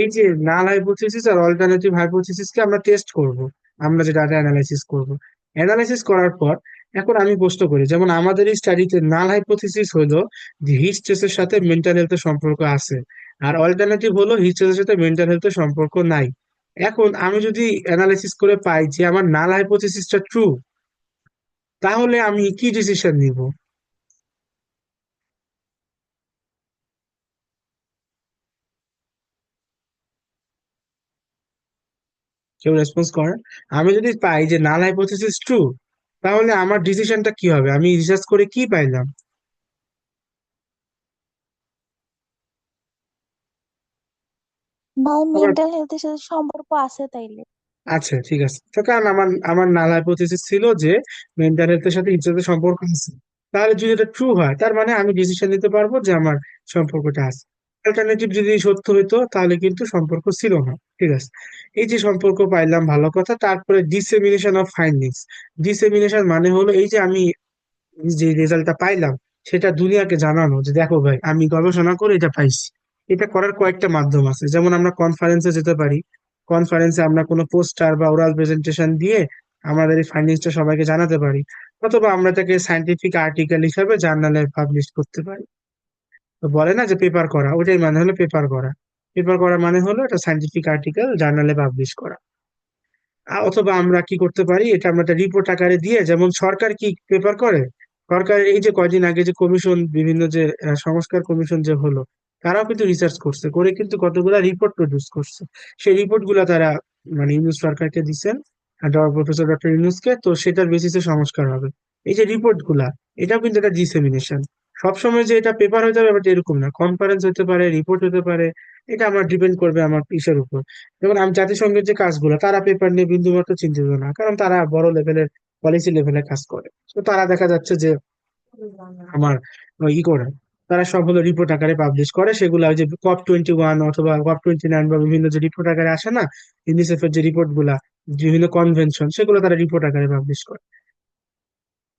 এই যে নাল হাইপোথিসিস আর অল্টারনেটিভ হাইপোথিসিসকে আমরা টেস্ট করব। আমরা যে ডাটা অ্যানালাইসিস করব, অ্যানালাইসিস করার পর এখন আমি প্রশ্ন করি, যেমন আমাদের এই স্টাডিতে নাল হাইপোথিসিস হলো যে হিট স্ট্রেসের সাথে মেন্টাল হেলথের সম্পর্ক আছে, আর অল্টারনেটিভ হলো হিট স্ট্রেসের সাথে মেন্টাল হেলথের সম্পর্ক নাই। এখন আমি যদি অ্যানালাইসিস করে পাই যে আমার নাল হাইপোথিসিসটা ট্রু, তাহলে আমি কি ডিসিশন নিব? কেউ রেসপন্স করে? আমি যদি পাই যে নাল হাইপোথিসিস ট্রু, তাহলে আমার ডিসিশনটা কি হবে, আমি রিসার্চ করে কি পাইলাম? ভাই, আবার মেন্টাল হেলথের সাথে সম্পর্ক আছে তাইলে। আচ্ছা, ঠিক আছে, তো কারণ আমার আমার নাল হাইপোথিসিস ছিল যে মেন্টাল হেলথের সাথে ইচ্ছাতে সম্পর্ক আছে। তাহলে যদি এটা ট্রু হয়, তার মানে আমি ডিসিশন নিতে পারবো যে আমার সম্পর্কটা আছে। অল্টারনেটিভ যদি সত্য হইতো, তাহলে কিন্তু সম্পর্ক ছিল না। ঠিক আছে, এই যে সম্পর্ক পাইলাম, ভালো কথা। তারপরে ডিসেমিনেশন অফ ফাইন্ডিংস। ডিসেমিনেশন মানে হলো এই যে আমি যে রেজাল্টটা পাইলাম, সেটা দুনিয়াকে জানানো যে দেখো ভাই আমি গবেষণা করে এটা পাইছি। এটা করার কয়েকটা মাধ্যম আছে, যেমন আমরা কনফারেন্সে যেতে পারি। কনফারেন্সে আমরা কোনো পোস্টার বা ওরাল প্রেজেন্টেশন দিয়ে আমাদের এই ফাইন্ডিংসটা সবাইকে জানাতে পারি। অথবা আমরা তাকে সাইন্টিফিক আর্টিকেল হিসাবে জার্নালে পাবলিশ করতে পারি। তো বলে না যে পেপার করা, ওটাই মানে হলো পেপার করা। পেপার করা মানে হলো এটা সাইন্টিফিক আর্টিকেল জার্নালে পাবলিশ করা। অথবা আমরা কি করতে পারি, এটা আমরা একটা রিপোর্ট আকারে দিয়ে, যেমন সরকার কি পেপার করে। সরকার এই যে কয়দিন আগে যে কমিশন, বিভিন্ন যে সংস্কার কমিশন যে হলো, তারাও কিন্তু রিসার্চ করছে, করে কিন্তু কতগুলা রিপোর্ট প্রডিউস করছে। সেই রিপোর্ট গুলা তারা মানে ইউনূস সরকারকে দিচ্ছেন, প্রফেসর ডক্টর ইউনূসকে, তো সেটার বেসিসে সংস্কার হবে। এই যে রিপোর্ট গুলা, এটাও কিন্তু একটা ডিসেমিনেশন। সবসময় যে এটা পেপার হতে হবে ব্যাপারটা এরকম না, কনফারেন্স হতে পারে, রিপোর্ট হতে পারে। এটা আমার ডিপেন্ড করবে আমার ইসের উপর। যেমন আমি জাতিসংঘের যে কাজগুলো, তারা পেপার নিয়ে বিন্দুমাত্র চিন্তিত না, কারণ তারা বড় লেভেলের পলিসি লেভেলে কাজ করে। তো তারা দেখা যাচ্ছে যে আমার ই করে, তারা সব হলো রিপোর্ট আকারে পাবলিশ করে। সেগুলো ওই যে COP21 অথবা COP29 বা বিভিন্ন যে রিপোর্ট আকারে আসে না, ইউনিসেফের যে রিপোর্ট গুলা, বিভিন্ন কনভেনশন, সেগুলো তারা রিপোর্ট আকারে পাবলিশ করে।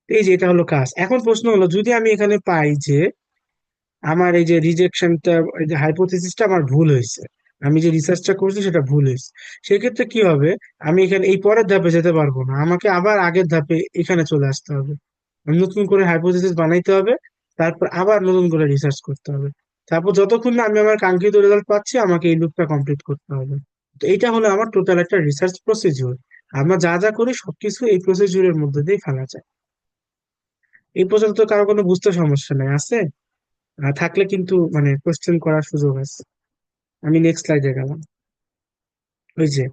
এই যে এটা হলো কাজ। এখন প্রশ্ন হলো, যদি আমি এখানে পাই যে আমার এই যে রিজেকশনটা, এই যে হাইপোথিসিসটা আমার ভুল হয়েছে, আমি যে রিসার্চটা করছি সেটা ভুল হয়েছে, সেক্ষেত্রে কি হবে? আমি এখানে এই পরের ধাপে যেতে পারবো না, আমাকে আবার আগের ধাপে এখানে চলে আসতে হবে। আমি নতুন করে হাইপোথিসিস বানাইতে হবে, তারপর আবার নতুন করে রিসার্চ করতে হবে। তারপর যতক্ষণ না আমি আমার কাঙ্ক্ষিত রেজাল্ট পাচ্ছি, আমাকে এই লুপটা কমপ্লিট করতে হবে। তো এইটা হলো আমার টোটাল একটা রিসার্চ প্রসিডিউর। আমরা যা যা করি সবকিছু এই প্রসিডিউরের মধ্যে দিয়ে ফেলা যায়। এই পর্যন্ত কারো কোনো বুঝতে সমস্যা নাই আছে? থাকলে কিন্তু মানে কোশ্চেন করার সুযোগ আছে। আমি নেক্সট স্লাইডে গেলাম। ওই যে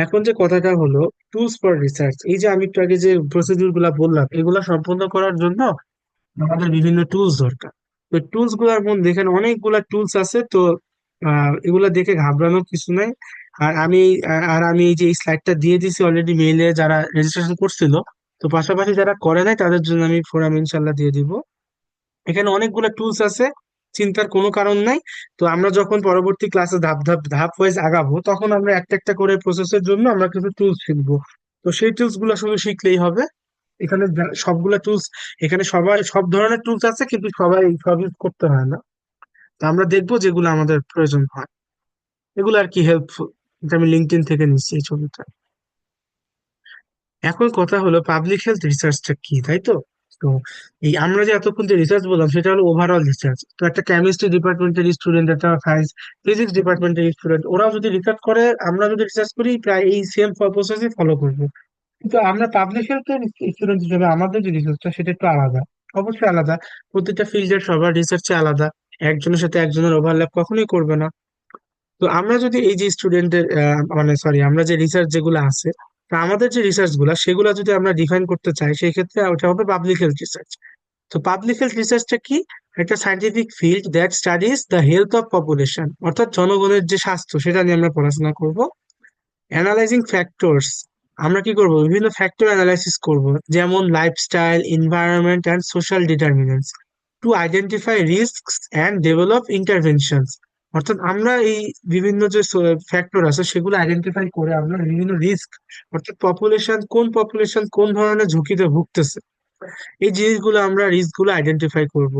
এখন যে কথাটা হলো, টুলস ফর রিসার্চ, এই যে আমি একটু আগে যে প্রসিডিউর গুলা বললাম, এগুলা সম্পন্ন করার জন্য আমাদের বিভিন্ন টুলস দরকার। তো টুলস গুলার মধ্যে এখানে অনেকগুলা টুলস আছে। তো এগুলা দেখে ঘাবড়ানোর কিছু নাই। আর আমি এই যে এই স্লাইডটা দিয়ে দিছি অলরেডি মেইলে, যারা রেজিস্ট্রেশন করছিল। তো পাশাপাশি যারা করে নাই তাদের জন্য আমি ফোরাম ইনশাল্লাহ দিয়ে দিব। এখানে অনেকগুলো টুলস আছে, চিন্তার কোনো কারণ নাই। তো আমরা যখন পরবর্তী ক্লাসে ধাপ ধাপ ধাপ ওয়াইজ আগাবো, তখন আমরা একটা একটা করে প্রসেসের জন্য আমরা কিছু টুলস শিখবো। তো সেই টুলস গুলো শুধু শিখলেই হবে। এখানে সবগুলা টুলস, এখানে সবাই সব ধরনের টুলস আছে, কিন্তু সবাই সব ইউজ করতে হয় না। তো আমরা দেখবো যেগুলো আমাদের প্রয়োজন হয়, এগুলো আর কি হেল্পফুল। এটা আমি লিঙ্কডইন থেকে নিচ্ছি এই ছবিটা। এখন কথা হলো পাবলিক হেলথ রিসার্চটা কি, তাই তো? তো এই আমরা যে এতক্ষণ যে রিসার্চ বললাম, সেটা হলো ওভারঅল রিসার্চ। তো একটা কেমিস্ট্রি ডিপার্টমেন্টের স্টুডেন্ট, একটা সায়েন্স ফিজিক্স ডিপার্টমেন্টের স্টুডেন্ট, ওরাও যদি রিসার্চ করে, আমরা যদি রিসার্চ করি, প্রায় এই সেম প্রসেসই ফলো করবো। কিন্তু আমরা পাবলিক হেলথের স্টুডেন্ট হিসেবে আমাদের যে রিসার্চটা, সেটা একটু আলাদা। অবশ্যই আলাদা। প্রতিটা ফিল্ডের সবার রিসার্চে আলাদা। একজনের সাথে একজনের ওভারল্যাপ কখনোই করবে না। তো আমরা যদি এই যে স্টুডেন্টের মানে সরি, আমরা যে রিসার্চ যেগুলো আছে, তো আমাদের যে রিসার্চ গুলা, সেগুলো যদি আমরা ডিফাইন করতে চাই, সেই ক্ষেত্রে ওটা হবে পাবলিক হেলথ রিসার্চ। তো পাবলিক হেলথ রিসার্চটা কি? একটা scientific field that studies the health of population, অর্থাৎ জনগণের যে স্বাস্থ্য, সেটা নিয়ে আমরা পড়াশোনা করব। অ্যানালাইজিং ফ্যাক্টরস, আমরা কি করব? বিভিন্ন ফ্যাক্টর অ্যানালাইসিস করব, যেমন lifestyle, environment and social determinants, to identify risks and develop interventions. অর্থাৎ আমরা এই বিভিন্ন যে ফ্যাক্টর আছে, সেগুলো আইডেন্টিফাই করে আমরা বিভিন্ন রিস্ক, অর্থাৎ পপুলেশন কোন ধরনের ঝুঁকিতে ভুগতেছে, এই জিনিসগুলো আমরা রিস্ক গুলো আইডেন্টিফাই করব।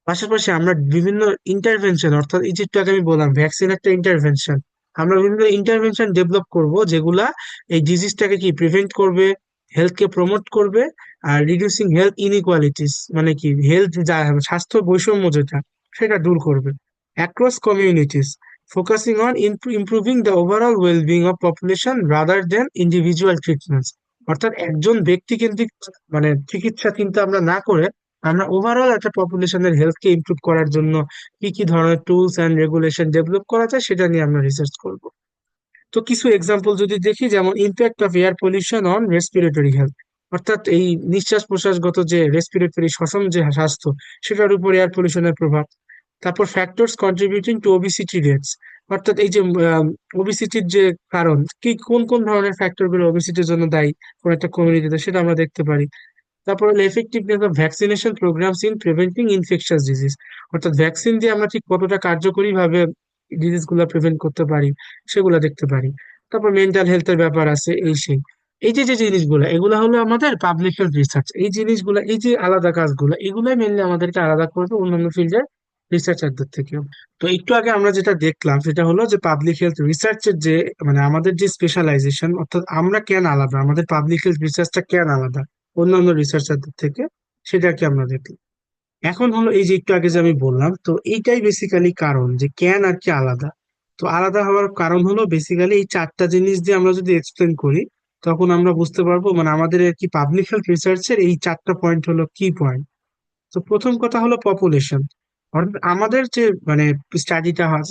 পাশাপাশি আমরা বিভিন্ন ইন্টারভেনশন, অর্থাৎ এই যে একটু আগে আমি বললাম ভ্যাকসিন একটা ইন্টারভেনশন, আমরা বিভিন্ন ইন্টারভেনশন ডেভেলপ করব, যেগুলা এই ডিজিজটাকে কি প্রিভেন্ট করবে, হেলথ কে প্রমোট করবে, আর রিডিউসিং হেলথ ইনইকুয়ালিটিস, মানে কি হেলথ যা স্বাস্থ্য বৈষম্য যেটা, সেটা দূর করবে across communities, focusing on improving the overall wellbeing of population rather than individual treatments. অর্থাৎ একজন ব্যক্তি কেন্দ্রিক মানে চিকিৎসা চিন্তা আমরা না করে, আমরা ওভারঅল একটা পপুলেশনের হেলথকে ইমপ্রুভ করার জন্য কি কি ধরনের টুলস অ্যান্ড রেগুলেশন ডেভেলপ করা যায়, সেটা নিয়ে আমরা রিসার্চ করব। তো কিছু এক্সাম্পল যদি দেখি, যেমন impact of air pollution on respiratory health, অর্থাৎ এই নিঃশ্বাস প্রশ্বাসগত যে রেসপিরেটরি শ্বসন যে স্বাস্থ্য, সেটার উপর এয়ার পলিউশনের প্রভাব। তারপর factors contributing to obesity rates, অর্থাৎ এই যে ওবিসিটির যে কারণ কি, কোন কোন ধরনের ফ্যাক্টর গুলো ওবিসিটির জন্য দায়ী কোন একটা কমিউনিটিতে, সেটা আমরা দেখতে পারি। তারপর হলো effectiveness of vaccination programs in preventing infectious disease, অর্থাৎ ভ্যাকসিন দিয়ে আমরা ঠিক কতটা কার্যকরী ভাবে ডিজিজ গুলা প্রিভেন্ট করতে পারি, সেগুলা দেখতে পারি। তারপর মেন্টাল হেলথের ব্যাপার আছে, এই সেই। এই যে যে জিনিসগুলো, এগুলো হলো আমাদের পাবলিক হেলথ রিসার্চ। এই জিনিসগুলো, এই যে আলাদা কাজগুলো, এগুলোই মেনলি আমাদেরকে আলাদা করবে অন্যান্য ফিল্ডের রিসার্চারদের থেকে। তো একটু আগে আমরা যেটা দেখলাম সেটা হলো যে পাবলিক হেলথ রিসার্চের যে মানে আমাদের যে স্পেশালাইজেশন, অর্থাৎ আমরা কেন আলাদা, আমাদের পাবলিক হেলথ রিসার্চটা কেন আলাদা অন্যান্য রিসার্চারদের থেকে, সেটা কি আমরা দেখলাম। এখন হলো এই যে একটু আগে যে আমি বললাম, তো এইটাই বেসিক্যালি কারণ যে কেন আর কি আলাদা। তো আলাদা হওয়ার কারণ হলো বেসিক্যালি এই চারটা জিনিস দিয়ে আমরা যদি এক্সপ্লেন করি, তখন আমরা বুঝতে পারবো মানে আমাদের আর কি পাবলিক হেলথ রিসার্চের এই চারটা পয়েন্ট হলো কি পয়েন্ট। তো প্রথম কথা হলো পপুলেশন। অর্থাৎ আমাদের যে মানে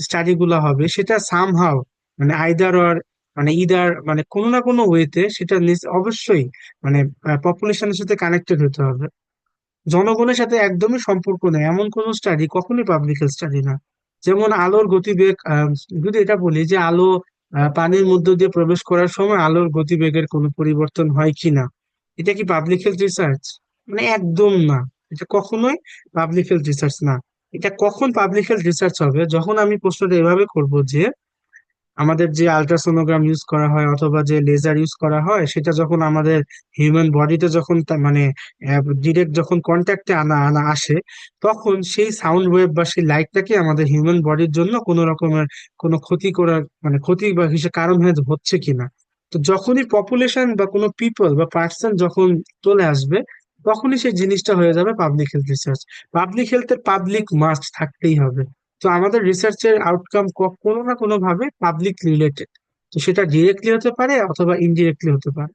স্টাডি গুলা হবে সেটা সামহাও মানে আইদার অর মানে ইদার মানে কোনো না কোনো ওয়েতে সেটা অবশ্যই মানে পপুলেশনের সাথে কানেক্টেড হতে হবে। জনগণের সাথে একদমই সম্পর্ক নেই এমন কোন স্টাডি কখনোই পাবলিক হেলথ স্টাডি না। যেমন আলোর গতিবেগ, যদি এটা বলি যে আলো পানির মধ্য দিয়ে প্রবেশ করার সময় আলোর গতিবেগের কোনো পরিবর্তন হয় কিনা, এটা কি পাবলিক হেলথ রিসার্চ? মানে একদম না। এটা কখনোই পাবলিক হেলথ রিসার্চ না। এটা কখন পাবলিক হেলথ রিসার্চ হবে, যখন আমি প্রশ্নটা এভাবে করব যে আমাদের যে আল্ট্রাসোনোগ্রাম ইউজ করা হয় অথবা যে লেজার ইউজ করা হয়, সেটা যখন আমাদের হিউম্যান বডিতে যখন মানে ডিরেক্ট যখন কন্ট্যাক্টে আনা আনা আসে, তখন সেই সাউন্ড ওয়েভ বা সেই লাইটটাকে আমাদের হিউম্যান বডির জন্য কোনো রকমের কোনো ক্ষতি করার মানে ক্ষতি বা হিসেবে কারণ হয়ে হচ্ছে কিনা। তো যখনই পপুলেশন বা কোনো পিপল বা পার্সন যখন চলে আসবে, তখনই সেই জিনিসটা হয়ে যাবে পাবলিক হেলথ রিসার্চ। পাবলিক হেলথের পাবলিক মাস্ট থাকতেই হবে। তো আমাদের রিসার্চের আউটকাম কোনো না কোনো ভাবে পাবলিক রিলেটেড। তো সেটা ডিরেক্টলি হতে পারে অথবা ইনডিরেক্টলি হতে পারে।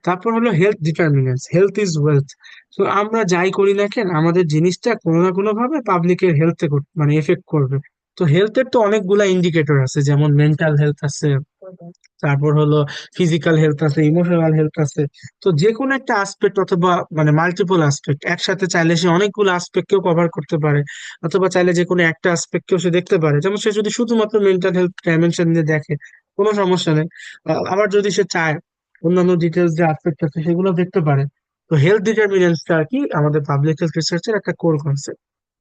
তারপর হলো health determinants, health is wealth. তো আমরা যাই করি না কেন আমাদের জিনিসটা কোনো না কোনো ভাবে পাবলিকের হেলথে মানে এফেক্ট করবে। তো হেলথের তো অনেকগুলা ইন্ডিকেটর আছে, যেমন মেন্টাল হেলথ আছে, তারপর হলো ফিজিক্যাল হেলথ আছে, ইমোশনাল হেলথ আছে। তো যে কোনো একটা আসপেক্ট অথবা মানে মাল্টিপল আসপেক্ট একসাথে চাইলে সে অনেকগুলো আসপেক্ট কেও কভার করতে পারে, অথবা চাইলে যে কোনো একটা আসপেক্ট কেও সে দেখতে পারে। যেমন সে যদি শুধুমাত্র মেন্টাল হেলথ ডাইমেনশন নিয়ে দেখে, কোনো সমস্যা নেই। আবার যদি সে চায় অন্যান্য ডিটেলস যে আসপেক্ট আছে সেগুলো দেখতে পারে। তো হেলথ ডিটারমিনেন্টসটা আর কি আমাদের পাবলিক হেলথ রিসার্চের একটা কোর কনসেপ্ট।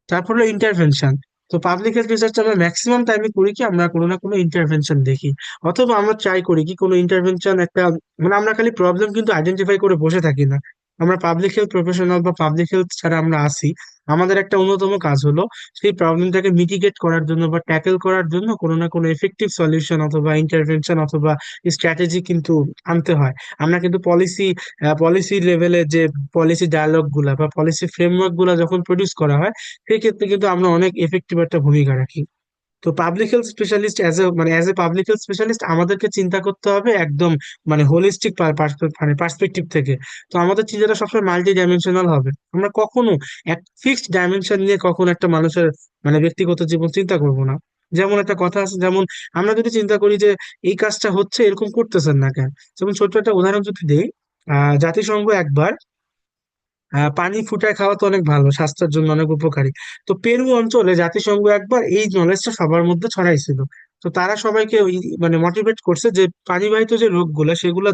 তারপর হলো ইন্টারভেনশন। তো পাবলিক হেলথ রিসার্চ আমরা ম্যাক্সিমাম টাইমে করি কি, আমরা কোনো না কোনো ইন্টারভেনশন দেখি, অথবা আমরা ট্রাই করি কি কোনো ইন্টারভেনশন একটা মানে আমরা খালি প্রবলেম কিন্তু আইডেন্টিফাই করে বসে থাকি না। আমরা পাবলিক হেলথ প্রফেশনাল বা পাবলিক হেলথ ছাড়া আমরা আসি, আমাদের একটা অন্যতম কাজ হলো সেই প্রবলেমটাকে মিটিগেট করার জন্য বা ট্যাকেল করার জন্য কোনো না কোনো এফেক্টিভ সলিউশন অথবা ইন্টারভেনশন অথবা স্ট্র্যাটেজি কিন্তু আনতে হয়। আমরা কিন্তু পলিসি লেভেলে যে পলিসি ডায়ালগ গুলা বা পলিসি ফ্রেমওয়ার্ক গুলা যখন প্রডিউস করা হয়, সেই ক্ষেত্রে কিন্তু আমরা অনেক এফেক্টিভ একটা ভূমিকা রাখি। তো public health specialist as a public health specialist আমাদেরকে চিন্তা করতে হবে একদম মানে হোলিস্টিক মানে পার্সপেক্টিভ থেকে। তো আমাদের চিন্তাটা সবসময় মাল্টি ডাইমেনশনাল হবে। আমরা কখনো এক ফিক্সড ডাইমেনশন নিয়ে কখনো একটা মানুষের মানে ব্যক্তিগত জীবন চিন্তা করব না। যেমন একটা কথা আছে, যেমন আমরা যদি চিন্তা করি যে এই কাজটা হচ্ছে এরকম করতেছেন না কেন। যেমন ছোট্ট একটা উদাহরণ যদি দিই, জাতিসংঘ একবার পানি ফুটায় খাওয়া তো অনেক ভালো, স্বাস্থ্যের জন্য অনেক উপকারী। তো পেরু অঞ্চলে জাতিসংঘ একবার এই নলেজটা সবার মধ্যে ছড়াইছিল। তো তারা সবাইকে ওই মানে মোটিভেট করছে যে পানিবাহিত যে রোগগুলো সেগুলো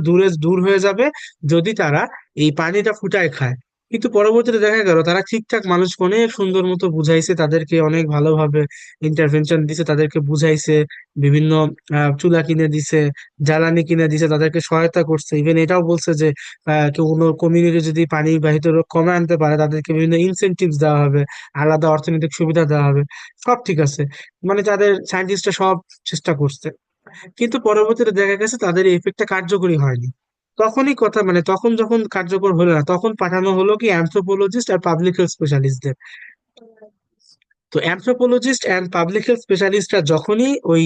দূর হয়ে যাবে যদি তারা এই পানিটা ফুটায় খায়। কিন্তু পরবর্তীতে দেখা গেল তারা ঠিকঠাক মানুষকে অনেক সুন্দর মতো বুঝাইছে, তাদেরকে অনেক ভালোভাবে ইন্টারভেনশন দিছে, তাদেরকে বুঝাইছে, বিভিন্ন চুলা কিনে দিছে, জ্বালানি কিনে দিছে, তাদেরকে সহায়তা করছে। ইভেন এটাও বলছে যে কেউ কোনো কমিউনিটি যদি পানি বাহিত রোগ কমে আনতে পারে তাদেরকে বিভিন্ন ইনসেনটিভস দেওয়া হবে, আলাদা অর্থনৈতিক সুবিধা দেওয়া হবে। সব ঠিক আছে, মানে তাদের সায়েন্টিস্টরা সব চেষ্টা করছে। কিন্তু পরবর্তীতে দেখা গেছে তাদের এই এফেক্টটা কার্যকরী হয়নি। তখনই কথা মানে তখন যখন কার্যকর হলো না, তখন পাঠানো হলো কি অ্যানথ্রোপোলজিস্ট আর পাবলিক হেলথ স্পেশালিস্টদের। তো অ্যানথ্রোপোলজিস্ট অ্যান্ড পাবলিক হেলথ স্পেশালিস্টরা যখনই ওই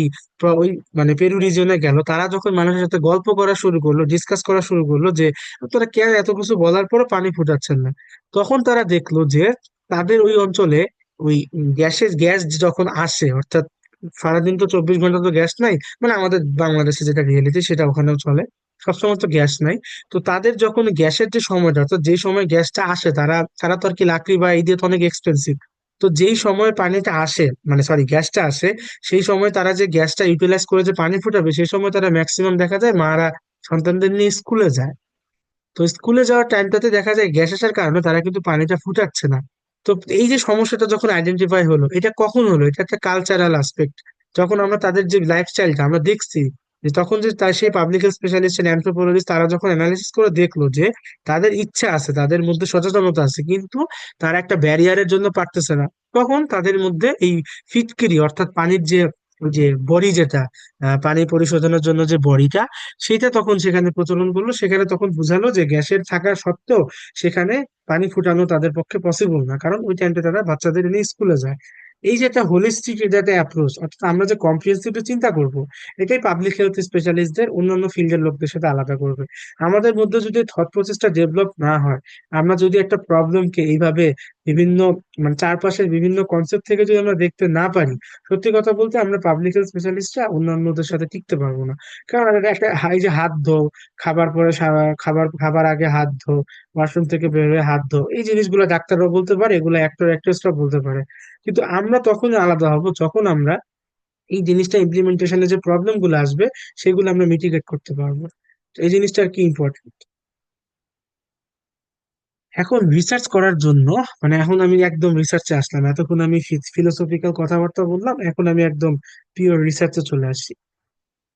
মানে পেরু রিজিয়নে গেল, তারা যখন মানুষের সাথে গল্প করা শুরু করলো, ডিসকাস করা শুরু করলো যে তোরা কেন এত কিছু বলার পরও পানি ফুটাচ্ছেন না, তখন তারা দেখলো যে তাদের ওই অঞ্চলে ওই গ্যাস যখন আসে, অর্থাৎ সারাদিন তো 24 ঘন্টা তো গ্যাস নাই, মানে আমাদের বাংলাদেশে যেটা রিয়েলিটি সেটা ওখানেও চলে, সবসময় তো গ্যাস নাই। তো তাদের যখন গ্যাসের যে সময়টা, অর্থাৎ যে সময় গ্যাসটা আসে, তারা তারা তো আর কি লাকড়ি বা এই দিয়ে তো অনেক এক্সপেন্সিভ। তো যেই সময় পানিটা আসে মানে সরি গ্যাসটা আসে, সেই সময় তারা যে গ্যাসটা ইউটিলাইজ করে যে পানি ফুটাবে, সেই সময় তারা ম্যাক্সিমাম দেখা যায় মারা সন্তানদের নিয়ে স্কুলে যায়। তো স্কুলে যাওয়ার টাইমটাতে দেখা যায় গ্যাস আসার কারণে তারা কিন্তু পানিটা ফুটাচ্ছে না। তো এই যে সমস্যাটা যখন আইডেন্টিফাই হলো, এটা কখন হলো, এটা একটা কালচারাল আসপেক্ট। যখন আমরা তাদের যে লাইফস্টাইলটা আমরা দেখছি, যে তখন যে তার সেই পাবলিক হেলথ স্পেশালিস্ট অ্যানথ্রোপোলজিস্ট তারা যখন অ্যানালিসিস করে দেখলো যে তাদের ইচ্ছা আছে, তাদের মধ্যে সচেতনতা আছে, কিন্তু তারা একটা ব্যারিয়ারের জন্য পারতেছে না, তখন তাদের মধ্যে এই ফিটকিরি অর্থাৎ পানির যে ওই যে বড়ি যেটা, পানি পরিশোধনের জন্য যে বড়িটা, সেটা তখন সেখানে প্রচলন করলো। সেখানে তখন বুঝালো যে গ্যাসের থাকা সত্ত্বেও সেখানে পানি ফুটানো তাদের পক্ষে পসিবল না, কারণ ওই টাইমটা তারা বাচ্চাদের নিয়ে স্কুলে যায়। এই যে একটা হোলিস্টিক এটা একটা অ্যাপ্রোচ, অর্থাৎ আমরা যে কম্প্রিহেন্সিভলি চিন্তা করব, এটাই পাবলিক হেলথ স্পেশালিস্টদের অন্যান্য ফিল্ডের লোকদের সাথে আলাদা করবে। আমাদের মধ্যে যদি থট প্রসেসটা ডেভেলপ না হয়, আমরা যদি একটা প্রবলেমকে এইভাবে বিভিন্ন মানে চারপাশের বিভিন্ন কনসেপ্ট থেকে যদি আমরা দেখতে না পারি, সত্যি কথা বলতে আমরা পাবলিক হেলথ স্পেশালিস্টরা অন্যান্যদের সাথে টিকতে পারবো না। কারণ এটা একটা এই যে হাত ধো, খাবার পরে খাবার খাবার আগে হাত ধো, ওয়াশরুম থেকে বের হয়ে হাত ধো, এই জিনিসগুলো ডাক্তাররাও বলতে পারে, এগুলো অ্যাক্টর অ্যাক্ট্রেসরাও বলতে পারে। কিন্তু আমরা তখনই আলাদা হব যখন আমরা এই জিনিসটা ইমপ্লিমেন্টেশনে যে প্রবলেম গুলো আসবে সেগুলো আমরা মিটিগেট করতে পারবো। তো এই জিনিসটা আর কি ইম্পর্টেন্ট। এখন রিসার্চ করার জন্য, মানে এখন আমি একদম রিসার্চে আসলাম, এতক্ষণ আমি ফিলোসফিক্যাল কথাবার্তা বললাম, এখন আমি একদম পিওর রিসার্চে চলে আসছি।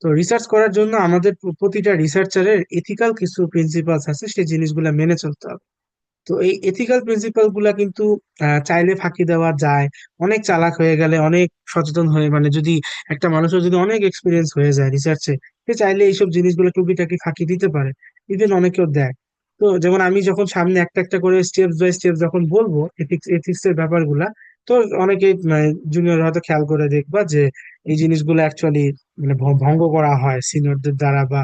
তো রিসার্চ করার জন্য আমাদের প্রতিটা রিসার্চারের এথিক্যাল কিছু প্রিন্সিপালস আছে, সেই জিনিসগুলো মেনে চলতে হবে। তো এই এথিক্যাল প্রিন্সিপাল গুলা কিন্তু চাইলে ফাঁকি দেওয়া যায়। অনেক চালাক হয়ে গেলে, অনেক সচেতন হয়ে, মানে যদি একটা মানুষের যদি অনেক এক্সপিরিয়েন্স হয়ে যায় রিসার্চে, সে চাইলে এইসব জিনিসগুলো টুকিটাকি ফাঁকি দিতে পারে। ইভেন অনেকেও দেয়। তো যেমন আমি যখন সামনে একটা একটা করে স্টেপ বাই স্টেপ যখন বলবো এথিক্স এর ব্যাপারগুলা, তো অনেকে জুনিয়র হয়তো খেয়াল করে দেখবা যে এই জিনিসগুলো অ্যাকচুয়ালি মানে ভঙ্গ করা হয় সিনিয়রদের দ্বারা, বা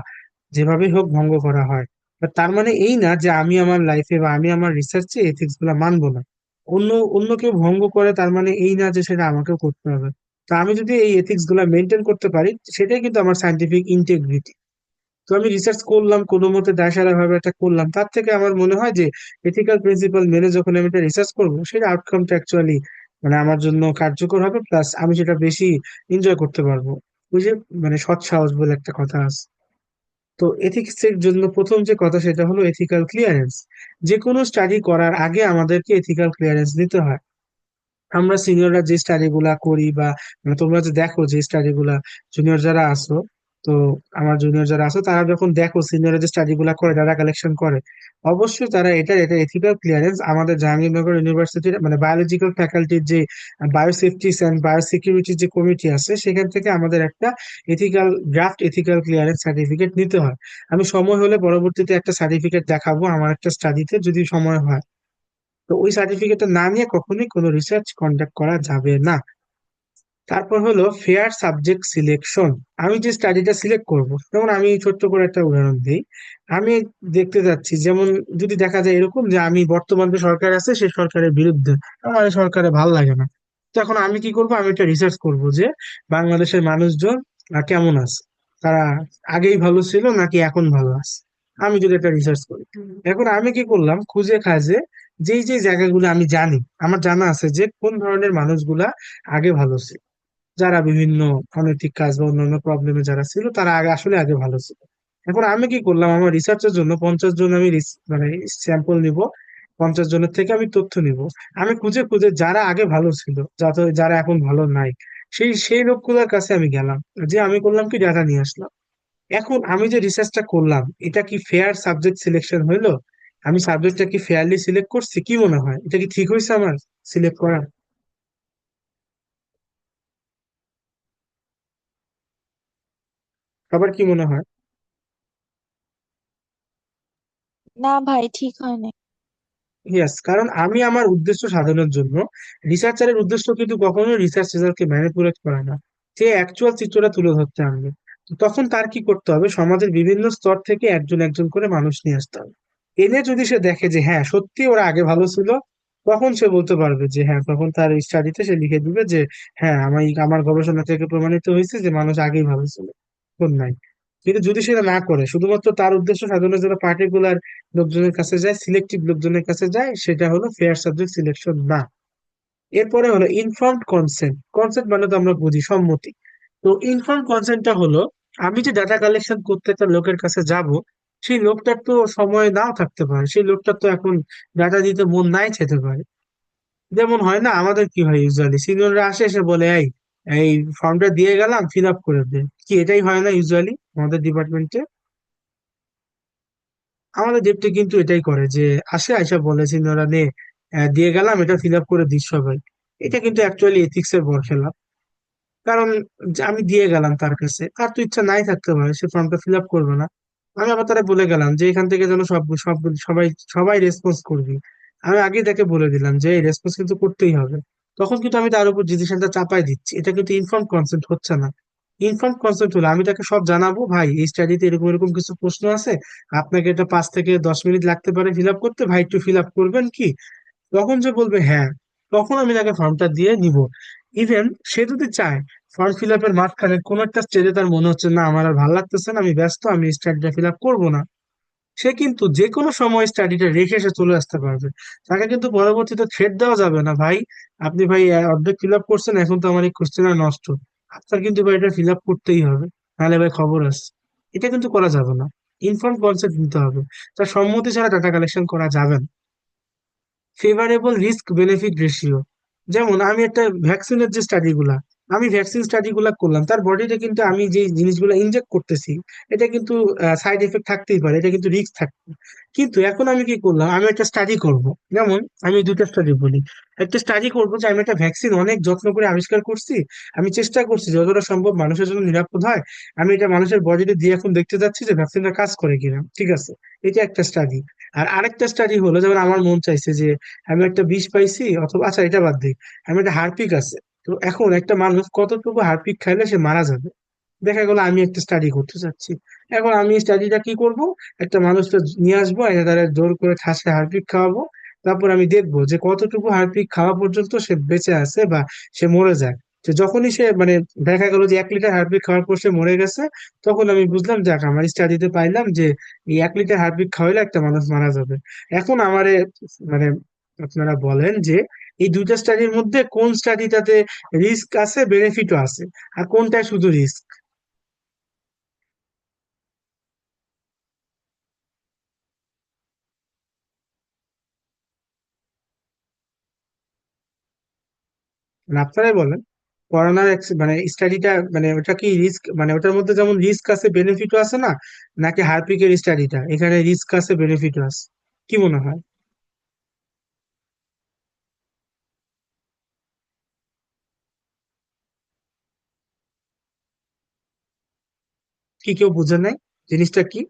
যেভাবেই হোক ভঙ্গ করা হয়। But তার মানে এই না যে আমি আমার লাইফে বা আমি আমার রিসার্চে এথিক্স গুলা মানবো না। অন্য অন্য কেউ ভঙ্গ করে তার মানে এই না যে সেটা আমাকেও করতে হবে। তো আমি যদি এই এথিক্স গুলা মেনটেন করতে পারি, সেটাই কিন্তু আমার সাইন্টিফিক ইন্টিগ্রিটি। তো আমি রিসার্চ করলাম কোনো মতে দায়সারা ভাবে এটা করলাম, তার থেকে আমার মনে হয় যে এথিক্যাল প্রিন্সিপাল মেনে যখন আমি এটা রিসার্চ করবো, সেটা আউটকামটা অ্যাকচুয়ালি মানে আমার জন্য কার্যকর হবে, প্লাস আমি সেটা বেশি এনজয় করতে পারবো। ওই যে মানে সৎ সাহস বলে একটা কথা আছে। তো এথিক্স এর জন্য প্রথম যে কথা সেটা হলো এথিক্যাল ক্লিয়ারেন্স। যে কোনো স্টাডি করার আগে আমাদেরকে এথিক্যাল ক্লিয়ারেন্স নিতে হয়। আমরা সিনিয়ররা যে স্টাডি গুলা করি, বা মানে তোমরা যে দেখো যে স্টাডি গুলা, জুনিয়র যারা আসো, তো আমার জুনিয়র যারা আসো তারা যখন দেখো সিনিয়ররা যে স্টাডি গুলা করে, ডাটা কালেকশন করে, অবশ্যই তারা এটা এথিক্যাল ক্লিয়ারেন্স আমাদের জাহাঙ্গীরনগর ইউনিভার্সিটির মানে বায়োলজিক্যাল ফ্যাকাল্টির যে বায়োসেফটি অ্যান্ড বায়োসিকিউরিটি যে কমিটি আছে, সেখান থেকে আমাদের একটা ড্রাফট এথিক্যাল ক্লিয়ারেন্স সার্টিফিকেট নিতে হয়। আমি সময় হলে পরবর্তীতে একটা সার্টিফিকেট দেখাবো আমার একটা স্টাডিতে, যদি সময় হয়। তো ওই সার্টিফিকেটটা না নিয়ে কখনোই কোনো রিসার্চ কন্ডাক্ট করা যাবে না। তারপর হলো ফেয়ার সাবজেক্ট সিলেকশন। আমি যে স্টাডিটা সিলেক্ট করব, যেমন আমি ছোট্ট করে একটা উদাহরণ দিই। আমি দেখতে যাচ্ছি, যেমন যদি দেখা যায় এরকম যে আমি বর্তমান যে সরকার আছে সেই সরকারের বিরুদ্ধে, আমার এই সরকারে ভালো লাগে না, তো এখন আমি কি করব, আমি একটা রিসার্চ করব যে বাংলাদেশের মানুষজন কেমন আছে, তারা আগেই ভালো ছিল নাকি এখন ভালো আছে। আমি যদি একটা রিসার্চ করি, এখন আমি কি করলাম, খুঁজে খাজে যেই যে জায়গাগুলো আমি জানি, আমার জানা আছে যে কোন ধরনের মানুষগুলা আগে ভালো ছিল, যারা বিভিন্ন অনৈতিক কাজ বা অন্যান্য প্রবলেমে যারা ছিল তারা আগে ভালো ছিল। এখন আমি কি করলাম, আমার রিসার্চের জন্য 50 জন আমি মানে স্যাম্পল নিব, 50 জনের থেকে আমি তথ্য নিব। আমি খুঁজে খুঁজে যারা আগে ভালো ছিল, যারা এখন ভালো নাই, সেই লোকগুলোর কাছে আমি গেলাম, যে আমি করলাম কি ডাটা নিয়ে আসলাম। এখন আমি যে রিসার্চটা করলাম, এটা কি ফেয়ার সাবজেক্ট সিলেকশন হইলো? আমি সাবজেক্টটা কি ফেয়ারলি সিলেক্ট করছি? কি মনে হয়, এটা কি ঠিক হয়েছে আমার সিলেক্ট করা? আবার কি মনে হয়? না ভাই, ঠিক হয় নাই। ইয়েস, কারণ আমি আমার উদ্দেশ্য সাধনের জন্য, রিসার্চারের উদ্দেশ্য কিন্তু কখনোই রিসার্চ রেজাল্টকে ম্যানিপুলেট করা না, সে অ্যাকচুয়াল চিত্রটা তুলে ধরতে আনবে। তো তখন তার কি করতে হবে, সমাজের বিভিন্ন স্তর থেকে একজন একজন করে মানুষ নিয়ে আসতে হবে। এনে যদি সে দেখে যে হ্যাঁ সত্যি ওরা আগে ভালো ছিল, তখন সে বলতে পারবে যে হ্যাঁ, তখন তার স্টাডিতে সে লিখে দিবে যে হ্যাঁ, আমার গবেষণা থেকে প্রমাণিত হয়েছে যে মানুষ আগেই ভালো ছিল, এখন নাই। কিন্তু যদি সেটা না করে, শুধুমাত্র তার উদ্দেশ্য সাধনের জন্য পার্টিকুলার লোকজনের কাছে যায়, সিলেক্টিভ লোকজনের কাছে যায়, সেটা হলো ফেয়ার সাবজেক্ট সিলেকশন না। এরপরে হলো ইনফর্মড কনসেন্ট। কনসেন্ট মানে তো আমরা বুঝি সম্মতি। তো ইনফর্ম কনসেন্টটা হলো, আমি যে ডাটা কালেকশন করতে একটা লোকের কাছে যাব, সেই লোকটার তো সময় নাও থাকতে পারে, সেই লোকটার তো এখন ডাটা দিতে মন নাই, যেতে পারে। যেমন হয় না, আমাদের কি হয়, ইউজুয়ালি সিনিয়ররা আসে এসে বলে এই এই ফর্মটা দিয়ে গেলাম, ফিল আপ করে দে, কি এটাই হয় না ইউজুয়ালি আমাদের ডিপার্টমেন্টে? আমাদের ডেপটি কিন্তু এটাই করে, যে আসে আইসা বলে সিনিয়ররা নে, দিয়ে গেলাম, এটা ফিল আপ করে দিস সবাই। এটা কিন্তু অ্যাকচুয়ালি এথিক্স এর বরখেলাপ। কারণ যে আমি দিয়ে গেলাম তার কাছে, আর তো ইচ্ছা নাই থাকতে পারে সে ফর্মটা ফিল আপ করবে না। আমি আবার তারা বলে গেলাম যে এখান থেকে যেন সব সব সবাই সবাই রেসপন্স করবি। আমি আগে তাকে বলে দিলাম যে এই রেসপন্স কিন্তু করতেই হবে। তখন কিন্তু আমি তার উপর ডিসিশনটা চাপাই দিচ্ছি, এটা কিন্তু ইনফর্ম কনসেন্ট হচ্ছে না। ইনফর্ম কনসেন্ট হলে আমি তাকে সব জানাবো, ভাই এই স্টাডিতে এরকম এরকম কিছু প্রশ্ন আছে, আপনাকে এটা 5 থেকে 10 মিনিট লাগতে পারে ফিল আপ করতে, ভাই একটু ফিল আপ করবেন কি? তখন যে বলবে হ্যাঁ, তখন আমি তাকে ফর্মটা দিয়ে নিব। ইভেন সে যদি চায় ফর্ম ফিল আপের মাঝখানে কোনো একটা স্টেজে তার মনে হচ্ছে না আমার আর ভালো লাগতেছে না, আমি ব্যস্ত, আমি স্টাডিটা ফিল আপ করবো না, সে কিন্তু যে কোনো সময় স্টাডিটা রেখে সে চলে আসতে পারবে। তাকে কিন্তু পরবর্তীতে থ্রেট দেওয়া যাবে না, ভাই আপনি ভাই অর্ধেক ফিল আপ করছেন, এখন তো আমার এই কোশ্চেন নষ্ট, আপনার কিন্তু ভাই এটা ফিল আপ করতেই হবে, নাহলে ভাই খবর আছে। এটা কিন্তু করা যাবে না। ইনফর্ম কনসেন্ট নিতে হবে, তার সম্মতি ছাড়া ডাটা কালেকশন করা যাবে না। ফেভারেবল রিস্ক বেনিফিট রেশিও, যেমন আমি একটা ভ্যাকসিনের যে স্টাডি গুলা, আমি ভ্যাকসিন স্টাডি গুলা করলাম, তার বডিতে কিন্তু আমি যে জিনিসগুলো ইনজেক্ট করতেছি, এটা কিন্তু সাইড এফেক্ট থাকতেই পারে, এটা কিন্তু রিস্ক থাকবে। কিন্তু এখন আমি কি করলাম, আমি একটা স্টাডি করব। যেমন আমি দুইটা স্টাডি বলি, একটা স্টাডি করবো যে আমি একটা ভ্যাকসিন অনেক যত্ন করে আবিষ্কার করছি, আমি চেষ্টা করছি যতটা সম্ভব মানুষের জন্য নিরাপদ হয়, আমি এটা মানুষের বডিতে দিয়ে এখন দেখতে যাচ্ছি যে ভ্যাকসিনটা কাজ করে কিনা, ঠিক আছে? এটা একটা স্টাডি। আর আরেকটা স্টাডি হলো, যেমন আমার মন চাইছে যে আমি একটা বিষ পাইছি, অথবা আচ্ছা এটা বাদ দিই, আমি একটা হারপিক আছে, তো এখন একটা মানুষ কতটুকু হারপিক খাইলে সে মারা যাবে, দেখা গেলো আমি একটা স্টাডি করতে চাচ্ছি। এখন আমি স্টাডিটা কি করব, একটা মানুষকে নিয়ে আসবো, এনে তারা জোর করে ঠাসে হারপিক খাওয়াবো, তারপর আমি দেখবো যে কতটুকু হারপিক খাওয়া পর্যন্ত সে বেঁচে আছে বা সে মরে যায়। তো যখনই সে মানে দেখা গেল যে 1 লিটার হারপিক খাওয়ার পর সে মরে গেছে, তখন আমি বুঝলাম যাক আমার স্টাডিতে পাইলাম যে এই 1 লিটার হারপিক খাওয়াইলে একটা মানুষ মারা যাবে। এখন আমারে মানে আপনারা বলেন যে এই দুইটা স্টাডির মধ্যে কোন স্টাডিটাতে রিস্ক আছে বেনিফিটও আছে, আর কোনটায় শুধু রিস্ক? মানে আপনারাই বলেন, করোনার মানে স্টাডিটা মানে ওটা কি রিস্ক, মানে ওটার মধ্যে যেমন রিস্ক আছে বেনিফিটও আছে না, নাকি হারপিকের স্টাডিটা এখানে রিস্ক আছে বেনিফিটও আছে? কি মনে হয়? কি কেউ বুঝে নাই জিনিসটা কি?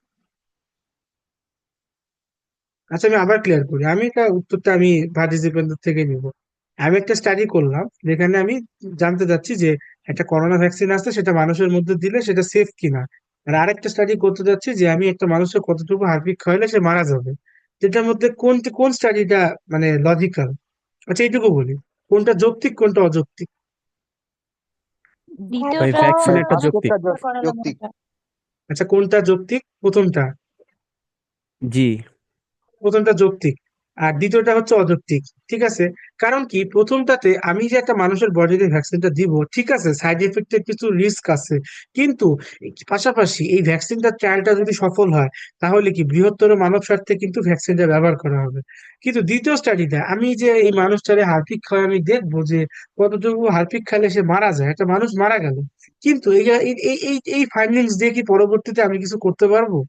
আচ্ছা আমি আবার ক্লিয়ার করি, আমি এটা উত্তরটা আমি পার্টিসিপেন্টদের থেকে নিব। আমি একটা স্টাডি করলাম যেখানে আমি জানতে চাচ্ছি যে একটা করোনা ভ্যাকসিন আছে, সেটা মানুষের মধ্যে দিলে সেটা সেফ কিনা। আর আরেকটা স্টাডি করতে যাচ্ছি যে আমি একটা মানুষের কতটুকু হারপিক খাওয়াইলে সে মারা যাবে, যেটার মধ্যে কোন কোন স্টাডিটা মানে লজিক্যাল? আচ্ছা এইটুকু বলি, কোনটা যৌক্তিক কোনটা অযৌক্তিক? ভাই দ্বিতীয়টা ভ্যাকসিন একটা যৌক্তিক। অযৌক্তিক মনে করেন যৌক্তিক। আমারটা। আচ্ছা কোনটা যৌক্তিক? প্রথমটা? জি। প্রথমটা যৌক্তিক, আর দ্বিতীয়টা হচ্ছে অযৌক্তিক। ঠিক আছে, কারণ কি প্রথমটাতে আমি যে একটা মানুষের বডিতে ভ্যাকসিনটা দিব, ঠিক আছে সাইড এফেক্টের কিছু রিস্ক আছে, কিন্তু পাশাপাশি এই ভ্যাকসিনটা ট্রায়ালটা যদি সফল হয়, তাহলে কি বৃহত্তর মানব স্বার্থে কিন্তু ভ্যাকসিনটা ব্যবহার করা হবে। কিন্তু দ্বিতীয় স্টাডিটা আমি যে এই মানুষটারে হারপিক খাওয়া আমি দেখবো যে কতটুকু হারপিক খেলে সে মারা যায়, একটা মানুষ মারা গেল, কিন্তু এই এই এই এই এই ফাইন্ডিংস দিয়ে কি পরবর্তীতে আমি কিছু করতে পারবো?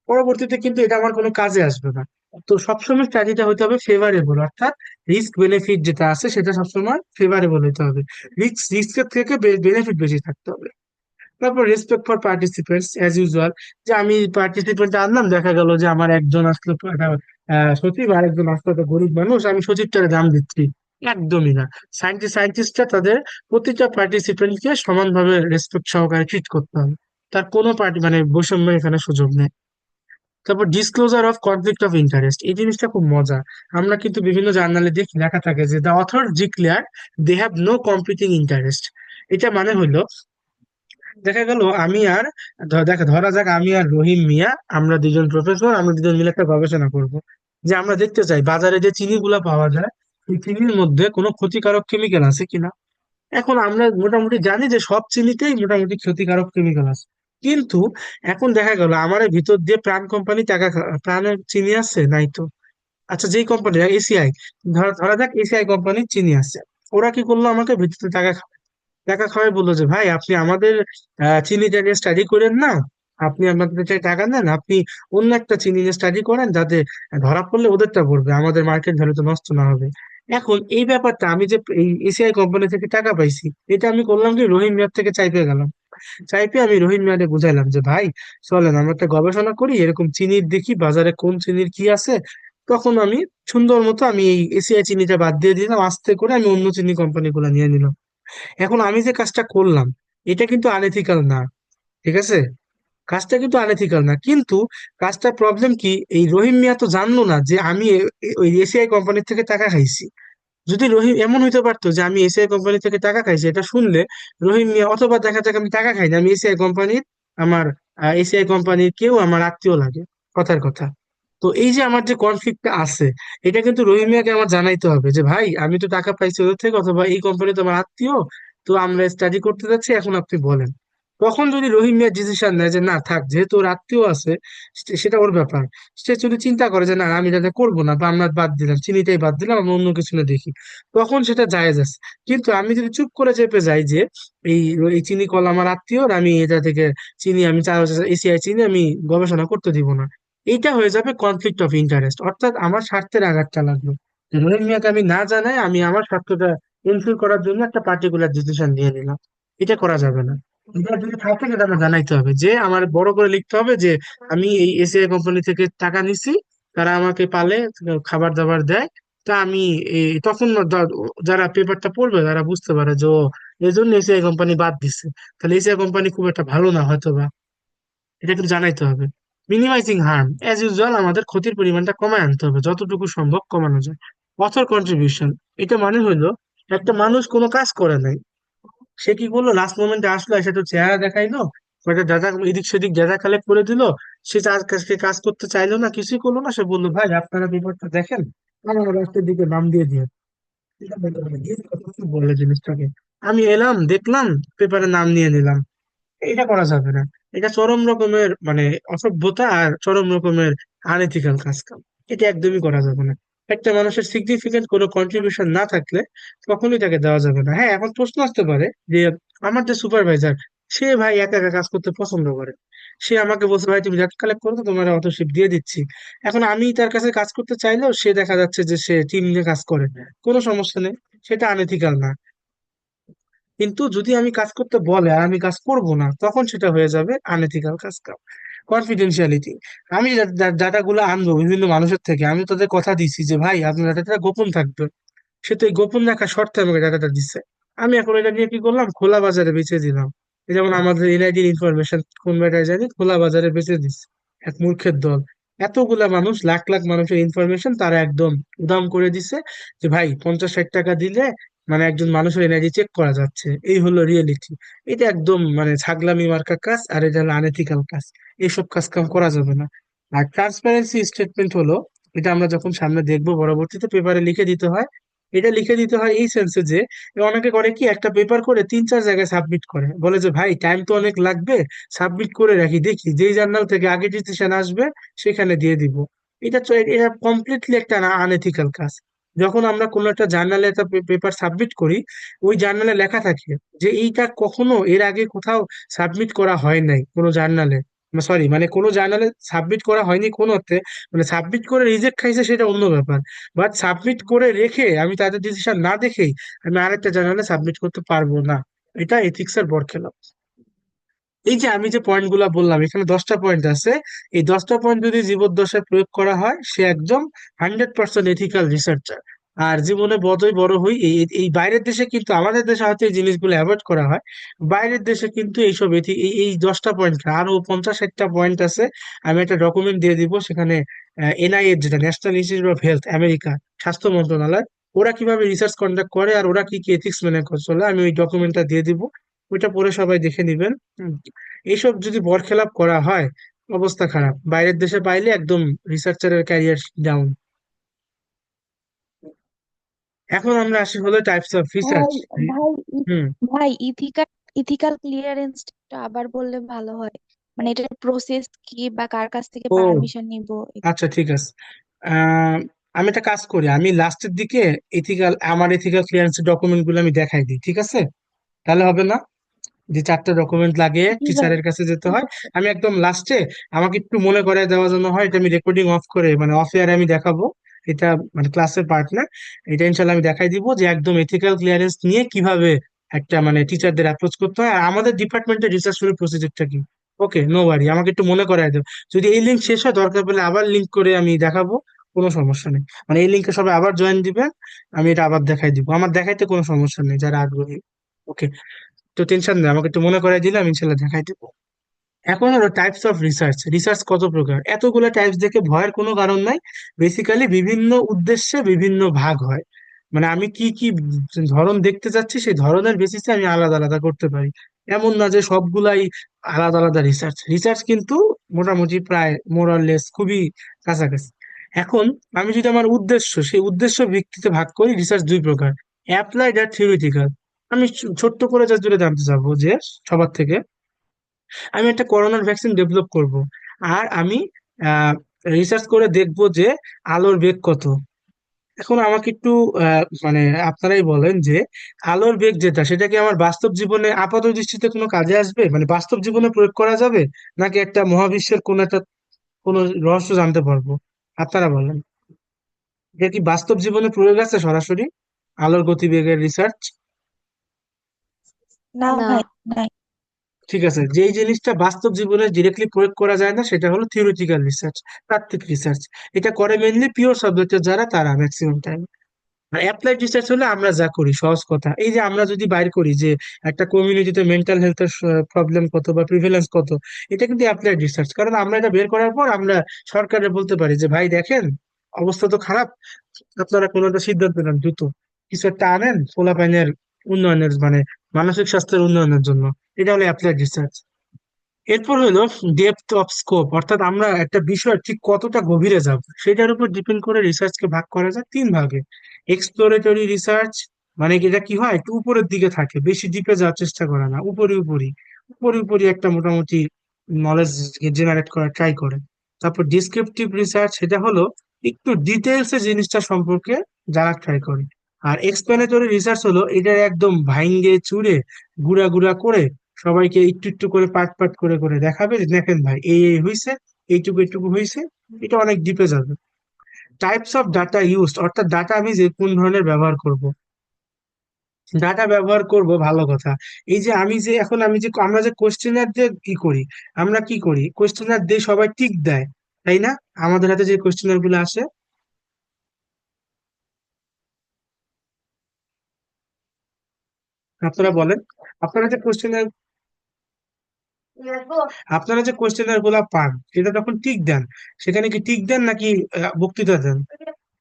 পরবর্তীতে কিন্তু এটা আমার কোনো কাজে আসবে না। তো সবসময় স্ট্র্যাটেজিটা হতে হবে ফেভারেবল, অর্থাৎ রিস্ক বেনিফিট যেটা আছে সেটা সবসময় ফেভারেবল হতে হবে, রিস্কের থেকে বেনিফিট বেশি থাকতে হবে। তারপর respect for participants as usual, যে আমি পার্টিসিপেন্ট আনলাম, দেখা গেল যে আমার একজন আসলো একটা সচিব, আর একজন আসলো একটা গরিব মানুষ, আমি সচিবটারে দাম দিচ্ছি, একদমই না। সায়েন্টিস্টরা তাদের প্রতিটা পার্টিসিপেন্টকে সমানভাবে রেসপেক্ট সহকারে ট্রিট করতে হবে, তার কোনো পার্টি মানে বৈষম্য এখানে সুযোগ নেই। তারপর disclosure of conflict of interest, এই জিনিসটা খুব মজা। আমরা কিন্তু বিভিন্ন জার্নালে দেখি লেখা থাকে যে the author declare they have no competing interest. এটা মানে হইলো, দেখা গেল আমি আর ধরা যাক আমি আর রহিম মিয়া, আমরা দুজন প্রফেসর, আমরা দুজন মিলে একটা গবেষণা করব, যে আমরা দেখতে চাই বাজারে যে চিনি গুলা পাওয়া যায় এই চিনির মধ্যে কোনো ক্ষতিকারক কেমিক্যাল আছে কিনা। এখন আমরা মোটামুটি জানি যে সব চিনিতেই মোটামুটি ক্ষতিকারক কেমিক্যাল আছে, কিন্তু এখন দেখা গেল আমার এর ভিতর দিয়ে প্রাণ কোম্পানি টাকা প্রাণের চিনি আছে নাই তো। আচ্ছা যেই কোম্পানি এসিআই, ধরা ধরা যাক এসিআই কোম্পানির চিনি আছে, ওরা কি করলো, আমাকে ভিত্তিতে টাকা খাওয়াই বললো যে ভাই আপনি আমাদের চিনিটা নিয়ে স্টাডি করেন না, আপনি আমাদের থেকে টাকা নেন, আপনি অন্য একটা চিনি নিয়ে স্টাডি করেন, যাতে ধরা পড়লে ওদেরটা পড়বে, আমাদের মার্কেট ভ্যালু তো নষ্ট না হবে। এখন এই ব্যাপারটা আমি যে এই এসিআই কোম্পানি থেকে টাকা পাইছি, এটা আমি করলাম কি, রহিম মিয়ার থেকে চাইতে গেলাম। চাইতে আমি রহিম মিয়াকে বুঝাইলাম যে ভাই চলেন আমরা একটা গবেষণা করি, এরকম চিনির দেখি বাজারে কোন চিনির কি আছে। তখন আমি সুন্দর মতো আমি এই এসিআই চিনিটা বাদ দিয়ে দিলাম, আস্তে করে আমি অন্য চিনি কোম্পানি গুলা নিয়ে নিলাম। এখন আমি যে কাজটা করলাম, এটা কিন্তু আনএথিক্যাল না, ঠিক আছে? কাজটা কিন্তু আনএথিক্যাল না, কিন্তু কাজটা প্রবলেম কি, এই রহিম মিয়া তো জানলো না যে আমি ওই এসিআই কোম্পানির থেকে টাকা খাইছি। যদি রহিম এমন হইতে পারতো যে আমি এসিআই কোম্পানি থেকে টাকা খাইছি, এটা শুনলে রহিম মিয়া, অথবা দেখা যাক আমি টাকা খাইনি, আমি এসিআই কোম্পানির, আমার এসিআই কোম্পানির কেউ আমার আত্মীয় লাগে, কথার কথা। তো এই যে আমার যে কনফ্লিক্টটা আছে, এটা কিন্তু রহিম মিয়াকে আমার জানাইতে হবে যে ভাই আমি তো টাকা পাইছি ওদের থেকে, অথবা এই কোম্পানি তো আমার আত্মীয়, তো আমরা স্টাডি করতে যাচ্ছি, এখন আপনি বলেন। তখন যদি রহিম মিয়া ডিসিশন নেয় যে না থাক, যেহেতু ওর আত্মীয় আছে, সেটা ওর ব্যাপার, সে যদি চিন্তা করে যে না আমি এটা করবো না, বা আমরা বাদ দিলাম, চিনিটাই বাদ দিলাম, আমরা অন্য কিছু না দেখি, তখন সেটা জায়েজ আছে। কিন্তু আমি যদি চুপ করে চেপে যাই যে এই এই চিনি কল আমার আত্মীয়, আমি এটা থেকে চিনি, আমি এসিআই চিনি আমি গবেষণা করতে দিব না, এইটা হয়ে যাবে কনফ্লিক্ট অফ ইন্টারেস্ট, অর্থাৎ আমার স্বার্থের আঘাতটা লাগলো। যে রহিম মিয়াকে আমি না জানাই আমি আমার স্বার্থটা এনফিল করার জন্য একটা পার্টিকুলার ডিসিশন নিয়ে নিলাম, এটা করা যাবে না। এটা যদি থাকে সেটা আমার জানাইতে হবে, যে আমার বড় করে লিখতে হবে যে আমি এই এসিআই কোম্পানি থেকে টাকা নিছি, তারা আমাকে পালে, খাবার দাবার দেয়। তা আমি তখন যারা পেপারটা পড়বে তারা বুঝতে পারে যে ও এই জন্য এসিআই কোম্পানি বাদ দিচ্ছে, তাহলে এসিআই কোম্পানি খুব একটা ভালো না হয়তো বা, এটা কিন্তু জানাইতে হবে। মিনিমাইজিং হার্ম, অ্যাজ ইউজুয়াল আমাদের ক্ষতির পরিমাণটা কমায় আনতে হবে, যতটুকু সম্ভব কমানো যায়। অথর কন্ট্রিবিউশন, এটা মানে হইলো একটা মানুষ কোনো কাজ করে নাই, সে কি করলো, লাস্ট মোমেন্টে আসলো, এসে তো চেহারা দেখাইলো, কয়েকটা ডাটা এদিক সেদিক ডাটা কালেক্ট করে দিল, সে তার কাছে কাজ করতে চাইলো না, কিছুই করলো না, সে বললো ভাই আপনারা পেপারটা দেখেন, আমার রাস্তার দিকে নাম দিয়ে দিয়ে, এটা বলতে হবে, দিয়ে দিল, কিছু বলে জিনিসটাকে, আমি এলাম দেখলাম, পেপারে নাম নিয়ে নিলাম, এটা করা যাবে না। এটা চরম রকমের মানে অসভ্যতা, আর চরম রকমের আনএথিক্যাল কাজ কাম, এটা একদমই করা যাবে না। একটা মানুষের সিগনিফিকেন্ট কোনো কন্ট্রিবিউশন না থাকলে কখনোই তাকে দেওয়া যাবে না। হ্যাঁ, এখন প্রশ্ন আসতে পারে যে আমার যে সুপারভাইজার, সে ভাই একা একা কাজ করতে পছন্দ করে, সে আমাকে বলছে ভাই তুমি ডাটা কালেক্ট করো তো, তোমার অথরশিপ দিয়ে দিচ্ছি। এখন আমি তার কাছে কাজ করতে চাইলেও সে দেখা যাচ্ছে যে সে টিম নিয়ে কাজ করে, কোনো সমস্যা নেই, সেটা আনএথিক্যাল না। কিন্তু যদি আমি কাজ করতে বলে আর আমি কাজ করব না, তখন সেটা হয়ে যাবে আনএথিক্যাল কাজ কাম। কনফিডেন্সিয়ালিটি, আমি ডাটাগুলো আনবো বিভিন্ন মানুষের থেকে, আমি তাদের কথা দিছি যে ভাই আপনার ডাটাটা গোপন থাকবে, সে তো এই গোপন রাখা শর্তে আমাকে ডাটাটা দিচ্ছে। আমি এখন এটা নিয়ে কি করলাম, খোলা বাজারে বেচে দিলাম। এই যেমন আমাদের এনআইডির ইনফরমেশন কোন ব্যাটায় জানি খোলা বাজারে বেচে দিচ্ছে এক মূর্খের দল। এতগুলা মানুষ, লাখ লাখ মানুষের ইনফরমেশন তারা একদম উদাম করে দিছে, যে ভাই 50-60 টাকা দিলে মানে একজন মানুষের এনআইডি চেক করা যাচ্ছে, এই হলো রিয়েলিটি। এটা একদম মানে ছাগলামি মার্কা কাজ, আর এটা হলো আনএথিক্যাল কাজ, এইসব কাজ কাম করা যাবে না। আর ট্রান্সপারেন্সি স্টেটমেন্ট হলো, এটা আমরা যখন সামনে দেখবো পরবর্তীতে পেপারে লিখে দিতে হয়। এটা লিখে দিতে হয় এই সেন্সে যে অনেকে করে কি, একটা পেপার করে 3-4 জায়গায় সাবমিট করে, বলে যে ভাই টাইম তো অনেক লাগবে, সাবমিট করে রাখি, দেখি যেই জার্নাল থেকে আগে ডিসিশন আসবে সেখানে দিয়ে দিব। এটা কমপ্লিটলি একটা আনএথিক্যাল কাজ। যখন আমরা কোনো একটা জার্নালে একটা পেপার সাবমিট করি, ওই জার্নালে লেখা থাকে যে এইটা কখনো এর আগে কোথাও সাবমিট করা হয় নাই কোনো জার্নালে, সরি মানে কোনো জার্নালে সাবমিট করা হয়নি কোনো অর্থে, মানে সাবমিট করে রিজেক্ট খাইছে সেটা অন্য ব্যাপার, বাট সাবমিট করে রেখে আমি তাদের ডিসিশন না দেখেই আমি আরেকটা জার্নালে সাবমিট করতে পারবো না, এটা এথিক্স এর বরখেলাপ। এই যে আমি যে পয়েন্ট গুলা বললাম, এখানে 10টা পয়েন্ট আছে, এই 10টা পয়েন্ট যদি জীবদ্দশায় প্রয়োগ করা হয়, সে একদম 100% এথিক্যাল রিসার্চার। আর জীবনে বড়ই বড় হই, এই এই এই বাইরের দেশে কিন্তু, আমাদের দেশে হয়তো এই জিনিসগুলো অ্যাভয়েড করা হয়, বাইরের দেশে কিন্তু এইসব এই 10টা পয়েন্ট, আরো 50-60টা পয়েন্ট আছে। আমি একটা ডকুমেন্ট দিয়ে দিব সেখানে, এনআইএ যেটা national institute of health America, স্বাস্থ্য মন্ত্রণালয়, ওরা কিভাবে রিসার্চ কন্ডাক্ট করে আর ওরা কি কি এথিক্স মেনে চলে, আমি ওই ডকুমেন্টটা দিয়ে দিব, ওইটা পরে সবাই দেখে নিবেন। এইসব যদি বরখেলাপ করা হয়, অবস্থা খারাপ, বাইরের দেশে পাইলে একদম রিসার্চারের ক্যারিয়ার ডাউন। এখন আমরা আসি হলো টাইপস অফ রিসার্চ। ভাই ভাই হুম। ভাই ইথিক্যাল ইথিক্যাল ক্লিয়ারেন্সটা আবার বললে ভালো হয়, মানে এটার প্রসেস কি বা কার কাছ থেকে ও পারমিশন নিব? আচ্ছা, ঠিক আছে। আহ আমি একটা কাজ করি, আমি লাস্টের দিকে আমার এথিক্যাল ক্লিয়ারেন্স ডকুমেন্ট গুলো আমি দেখাই দিই, ঠিক আছে? তাহলে হবে না যে 4টা ডকুমেন্ট লাগে জি ভাই। টিচারের কাছে যেতে হয়? আমি একদম লাস্টে, আমাকে একটু মনে করায় দেওয়ার জন্য হয়, এটা আমি রেকর্ডিং অফ করে মানে অফ এয়ারে আমি দেখাবো। এটা মানে ক্লাসের পার্ট না, এটা ইনশাল্লাহ আমি দেখাই দিব যে একদম এথিক্যাল ক্লিয়ারেন্স নিয়ে কিভাবে একটা মানে টিচারদের অ্যাপ্রোচ করতে হয়, আর আমাদের ডিপার্টমেন্টের রিসার্চ প্রসিডিউরটা কি। ওকে, নো ওয়ারি, আমাকে একটু মনে করায় দাও। যদি এই লিঙ্ক শেষ হয়, দরকার পড়লে আবার লিঙ্ক করে আমি দেখাবো, কোনো সমস্যা নেই। মানে এই লিঙ্কে সবাই আবার জয়েন দিবেন, আমি এটা আবার দেখাই দিব, আমার দেখাইতে কোনো সমস্যা নেই যারা আগ্রহী। ওকে, তো টেনশন নেই, আমাকে একটু মনে করাই দিলে আমি ইনশাল্লাহ দেখাই দেবো। এখন হলো টাইপস অফ রিসার্চ। রিসার্চ কত প্রকার, এতগুলো টাইপস দেখে ভয়ের কোনো কারণ নাই। বেসিক্যালি বিভিন্ন উদ্দেশ্যে বিভিন্ন ভাগ হয়। মানে আমি কি কি ধরন দেখতে যাচ্ছি, সেই ধরনের বেসিসে আমি আলাদা আলাদা করতে পারি। এমন না যে সবগুলাই আলাদা আলাদা রিসার্চ। রিসার্চ কিন্তু মোটামুটি প্রায় মোরাললেস খুবই কাছাকাছি। এখন আমি যদি আমার উদ্দেশ্য, সেই উদ্দেশ্য ভিত্তিতে ভাগ করি, রিসার্চ দুই প্রকার: অ্যাপ্লাইড আর থিওরিটিক্যাল। আমি ছোট্ট করে জাস্ট যেটা জানতে চাবো যে সবার থেকে, আমি একটা করোনার ভ্যাকসিন ডেভেলপ করব, আর আমি রিসার্চ করে দেখব যে আলোর বেগ কত। এখন আমাকে একটু মানে আপনারাই বলেন যে আলোর বেগ যেটা, সেটা কি আমার বাস্তব জীবনে আপাত দৃষ্টিতে কোনো কাজে আসবে, মানে বাস্তব জীবনে প্রয়োগ করা যাবে, নাকি একটা মহাবিশ্বের কোনো রহস্য জানতে পারবো? আপনারা বলেন, এটা কি বাস্তব জীবনে প্রয়োগ আছে সরাসরি, আলোর গতিবেগের রিসার্চ? না না। ভাই, নাই। ঠিক আছে, যেই জিনিসটা বাস্তব জীবনে ডিরেক্টলি প্রয়োগ করা যায় না, সেটা হলো থিওরিটিক্যাল রিসার্চ, তাত্ত্বিক রিসার্চ। এটা করে মেনলি পিওর সাবজেক্টের যারা, তারা ম্যাক্সিমাম টাইম। আর অ্যাপ্লাইড রিসার্চ হলে আমরা যা করি, সহজ কথা, এই যে আমরা যদি বাইর করি যে একটা কমিউনিটিতে মেন্টাল হেলথের প্রবলেম কত বা প্রিভেলেন্স কত, এটা কিন্তু অ্যাপ্লাইড রিসার্চ। কারণ আমরা এটা বের করার পর আমরা সরকারে বলতে পারি যে ভাই দেখেন, অবস্থা তো খারাপ, আপনারা কোনো একটা সিদ্ধান্ত নেন, দ্রুত কিছু একটা আনেন পোলাপাইনের উন্নয়নের, মানে মানসিক স্বাস্থ্যের উন্নয়নের জন্য। এটা হলো অ্যাপ্লাইড রিসার্চ। এরপর হলো ডেপথ অফ স্কোপ, অর্থাৎ আমরা একটা বিষয় ঠিক কতটা গভীরে যাব, সেটার উপর ডিপেন্ড করে রিসার্চকে ভাগ করা যায় তিন ভাগে: এক্সপ্লোরেটরি রিসার্চ, মানে এটা কি হয়, একটু উপরের দিকে থাকে, বেশি ডিপে যাওয়ার চেষ্টা করে না, উপরে উপরই উপরে উপরই একটা মোটামুটি নলেজ জেনারেট করার ট্রাই করে। তারপর ডিসক্রিপটিভ রিসার্চ, সেটা হলো একটু ডিটেলস এ জিনিসটা সম্পর্কে জানার ট্রাই করে। আর এক্সপ্লেনেটরি রিসার্চ হলো এটার একদম ভাইঙ্গে চুরে গুড়া গুড়া করে সবাইকে একটু একটু করে পার্ট পার্ট করে করে দেখাবে যে দেখেন ভাই, এই এই হয়েছে, এইটুকু এইটুকু হয়েছে। এটা অনেক ডিপে যাবে। টাইপস অফ ডাটা ইউজড, অর্থাৎ ডাটা আমি যে কোন ধরনের ব্যবহার করব। ডাটা ব্যবহার করব, ভালো কথা। এই যে আমি যে এখন আমি যে আমরা যে কোশ্চেনার দিয়ে কি করি, আমরা কি করি, কোশ্চেনার দিয়ে সবাই টিক দেয়, তাই না? আমাদের হাতে যে কোশ্চেনার গুলো আসে, আপনারা বলেন, আপনারা যে কোশ্চেনার আপনারা যে কোশ্চেনার গুলা পান, সেটা যখন টিক দেন, সেখানে কি টিক দেন নাকি বক্তৃতা দেন,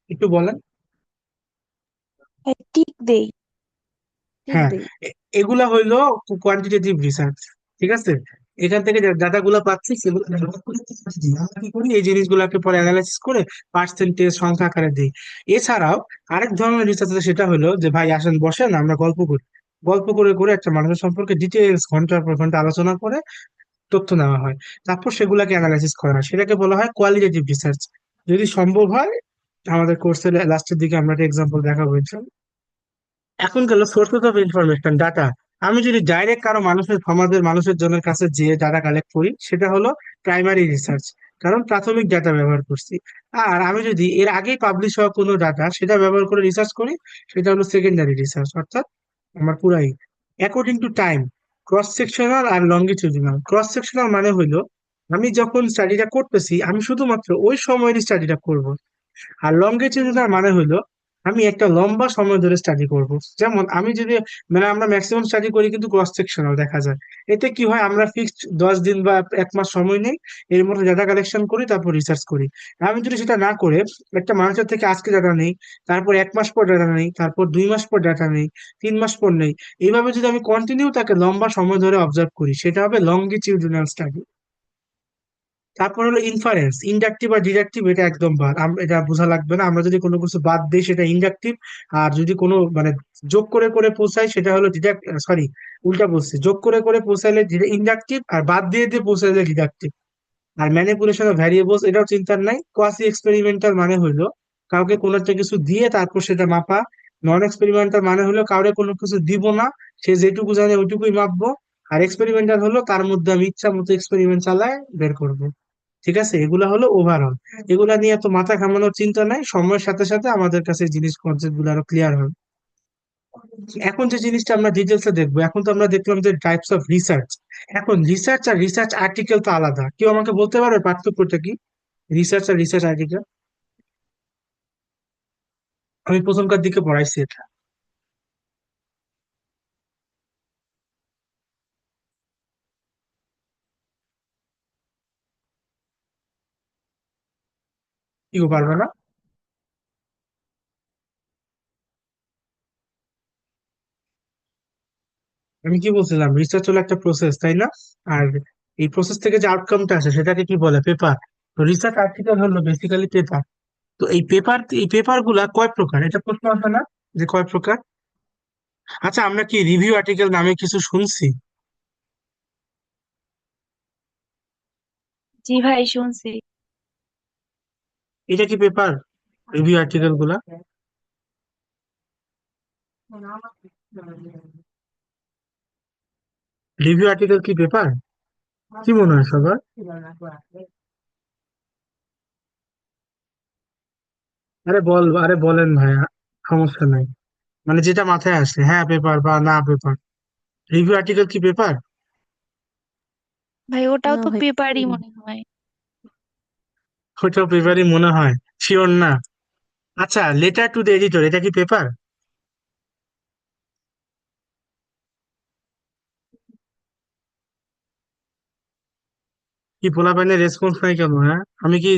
একটু বলেন। ভাই, টিক দেই। টিক হ্যাঁ, দেই। এগুলা হইলো কোয়ান্টিটেটিভ রিসার্চ, ঠিক আছে? এখান থেকে যে ডাটা গুলা পাচ্ছি, সেগুলো ব্যবহার করে আমরা কি করি, এই জিনিসগুলোকে পরে অ্যানালাইসিস করে পার্সেন্টেজ সংখ্যা আকারে দিই। এছাড়াও আরেক ধরনের রিসার্চ আছে, সেটা হলো যে ভাই আসেন বসেন আমরা গল্প করি, গল্প করে করে একটা মানুষের সম্পর্কে ডিটেলস ঘন্টার পর ঘন্টা আলোচনা করে তথ্য নেওয়া হয়, তারপর সেগুলাকে অ্যানালাইসিস করা হয়, সেটাকে বলা হয় কোয়ালিটেটিভ রিসার্চ। যদি সম্ভব হয় আমাদের কোর্সের লাস্টের দিকে আমরা একটা এক্সাম্পল দেখাবো। এখন গেল সোর্সেস অফ ইনফরমেশন, ডাটা। আমি যদি ডাইরেক্ট কারো মানুষের সমাজের মানুষের জনের কাছে যে ডাটা কালেক্ট করি, সেটা হলো প্রাইমারি রিসার্চ, কারণ প্রাথমিক ডাটা ব্যবহার করছি। আর আমি যদি এর আগেই পাবলিশ হওয়া কোনো ডাটা সেটা ব্যবহার করে রিসার্চ করি, সেটা হলো সেকেন্ডারি রিসার্চ, অর্থাৎ আমার পুরাই। According to time, cross sectional আর লঙ্গিটিউডিনাল। ক্রস সেকশনাল মানে হইলো আমি যখন স্টাডিটা করতেছি, আমি শুধুমাত্র ওই সময়ের স্টাডিটা করব। আর লঙ্গিটিউডিনাল মানে হইলো আমি একটা লম্বা সময় ধরে স্টাডি করব। যেমন আমি যদি, মানে আমরা ম্যাক্সিমাম স্টাডি করি কিন্তু ক্রস সেকশনাল দেখা যায়। এতে কি হয়, আমরা ফিক্সড 10 দিন বা 1 মাস সময় নেই, এর মধ্যে ডাটা কালেকশন করি, তারপর রিসার্চ করি। আমি যদি সেটা না করে একটা মানুষের থেকে আজকে ডাটা নেই, তারপর 1 মাস পর ডাটা নেই, তারপর 2 মাস পর ডাটা নেই, 3 মাস পর নেই, এইভাবে যদি আমি কন্টিনিউ তাকে লম্বা সময় ধরে অবজার্ভ করি, সেটা হবে লঙ্গিটিউডিনাল স্টাডি। তারপর হলো ইনফারেন্স, ইন্ডাকটিভ আর ডিডাকটিভ, এটা একদম বাদ, এটা বোঝা লাগবে না। আমরা যদি কোনো কিছু বাদ দিই সেটা ইন্ডাকটিভ, আর যদি কোনো মানে যোগ করে করে পৌঁছাই সেটা হলো ডিডাক্ট, সরি, উল্টা বলছি, যোগ করে করে পৌঁছাইলে ইন্ডাকটিভ, আর বাদ দিয়ে দিয়ে পৌঁছাইলে ডিডাকটিভ। আর ম্যানিপুলেশন অফ ভ্যারিয়েবলস, এটাও চিন্তার নাই। কোয়াসি এক্সপেরিমেন্টাল মানে হইলো কাউকে কোনো একটা কিছু দিয়ে তারপর সেটা মাপা। নন এক্সপেরিমেন্টাল মানে হলো কাউরে কোনো কিছু দিব না, সে যেটুকু জানে ওইটুকুই মাপবো। আর এক্সপেরিমেন্টাল হলো তার মধ্যে আমি ইচ্ছা মতো এক্সপেরিমেন্ট চালায় বের করবো। ঠিক আছে, এগুলা হলো ওভারঅল। এগুলা নিয়ে তো মাথা ঘামানোর চিন্তা নাই, সময়ের সাথে সাথে আমাদের কাছে জিনিস কনসেপ্ট গুলো আরো ক্লিয়ার হবে। এখন যে জিনিসটা আমরা ডিটেলসে দেখবো, এখন তো আমরা দেখলাম যে টাইপস অফ রিসার্চ। এখন রিসার্চ আর রিসার্চ আর্টিকেল তো আলাদা। কেউ আমাকে বলতে পারবে পার্থক্যটা কি, রিসার্চ আর রিসার্চ আর্টিকেল? আমি প্রথমকার দিকে পড়াইছি এটা। কেউ পারবে না? আমি কি বলছিলাম, রিসার্চ হলো একটা প্রসেস, তাই না? আর এই প্রসেস থেকে যে আউটকামটা আসে সেটাকে কি বলে, পেপার। তো রিসার্চ আর্টিকেল হলো বেসিক্যালি পেপার। তো এই পেপার গুলা কয় প্রকার, এটা প্রশ্ন আসে না যে কয় প্রকার? আচ্ছা, আমরা কি রিভিউ আর্টিকেল নামে কিছু শুনছি? জি ভাই, শুনছি। এটা কি পেপার, রিভিউ আর্টিকেল গুলা? রিভিউ আর্টিকেল কি পেপার? কি মনে হয় সবার? আরে বলেন ভাই, সমস্যা নাই। মানে যেটা মাথায় আসে, হ্যাঁ পেপার বা না পেপার। রিভিউ আর্টিকেল কি পেপার? ভাই, ওটাও না তো ভাই। পেপারই মনে হয়। ওইটাও পেপারই মনে হয়, শিওর না। আচ্ছা, লেটার টু দ্য এডিটর, এটা কি পেপার? কি পোলাপাইনের রেসপন্স নাই কেন, হ্যাঁ? আমি কি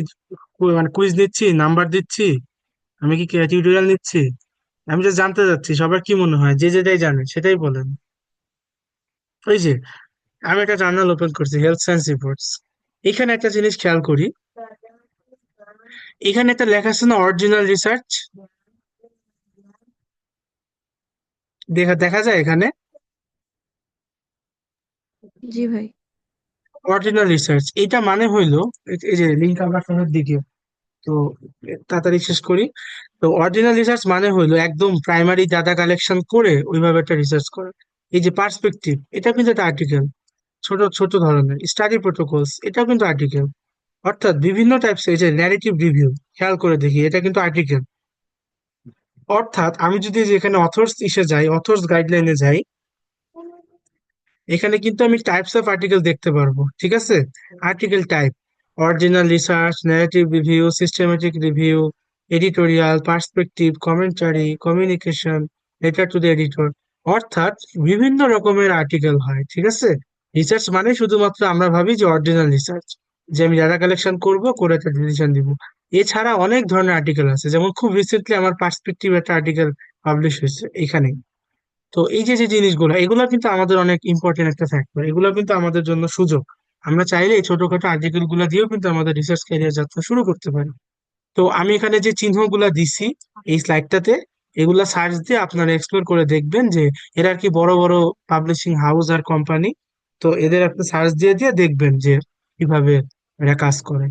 মানে কুইজ নিচ্ছি, নাম্বার দিচ্ছি? আমি কি টিউটোরিয়াল নিচ্ছি? আমি যে জানতে চাচ্ছি সবার কি মনে হয়, যে যেটাই জানে সেটাই বলেন। ওই যে, আমি একটা জার্নাল ওপেন করছি, হেলথ সায়েন্স রিপোর্টস। এখানে একটা জিনিস খেয়াল করি, এখানে একটা লেখা আছে না, অরিজিনাল রিসার্চ। দেখা দেখা যায় এখানে জি ভাই। Original research. এটা মানে হইলো, এই যে লিঙ্ক আমরা সামনের দিকে, তো তাড়াতাড়ি শেষ করি। তো অরিজিনাল রিসার্চ মানে হইলো একদম প্রাইমারি ডাটা কালেকশন করে ওইভাবে একটা রিসার্চ করা। এই যে পার্সপেক্টিভ, এটা কিন্তু একটা আর্টিকেল। ছোট ছোট ধরনের স্টাডি প্রোটোকলস, এটাও কিন্তু আর্টিকেল। অর্থাৎ বিভিন্ন টাইপস, এই যে ন্যারেটিভ রিভিউ, খেয়াল করে দেখি, এটা কিন্তু আর্টিকেল। অর্থাৎ আমি যদি যে এখানে অথর্স ইসে যাই, অথর্স গাইডলাইনে যাই, এখানে কিন্তু আমি টাইপস অফ আর্টিকেল দেখতে পারবো। ঠিক আছে, article type: original research, narrative review, systematic review, editorial, perspective, commentary, communication, letter to the editor. অর্থাৎ বিভিন্ন রকমের আর্টিকেল হয়। ঠিক আছে, রিসার্চ মানে শুধুমাত্র আমরা ভাবি যে অরিজিনাল রিসার্চ, যে আমি ডাটা কালেকশন করব, করে একটা ডিসিশন দিব। এছাড়া অনেক ধরনের আর্টিকেল আছে, যেমন খুব রিসেন্টলি আমার পার্সপেক্টিভ একটা আর্টিকেল পাবলিশ হয়েছে এখানে। তো এই যে যে জিনিসগুলো, এগুলো কিন্তু আমাদের অনেক ইম্পর্টেন্ট একটা ফ্যাক্টর, এগুলো কিন্তু আমাদের জন্য সুযোগ। আমরা চাইলে এই ছোটখাটো আর্টিকেল গুলা দিয়েও কিন্তু আমাদের রিসার্চ ক্যারিয়ার যাত্রা শুরু করতে পারি। তো আমি এখানে যে চিহ্নগুলা দিছি এই স্লাইডটাতে, এগুলা সার্চ দিয়ে আপনারা এক্সপ্লোর করে দেখবেন যে এরা আর কি বড় বড় পাবলিশিং হাউস আর কোম্পানি। তো এদের আপনি সার্চ দিয়ে দিয়ে দেখবেন যে কিভাবে এরা কাজ করে।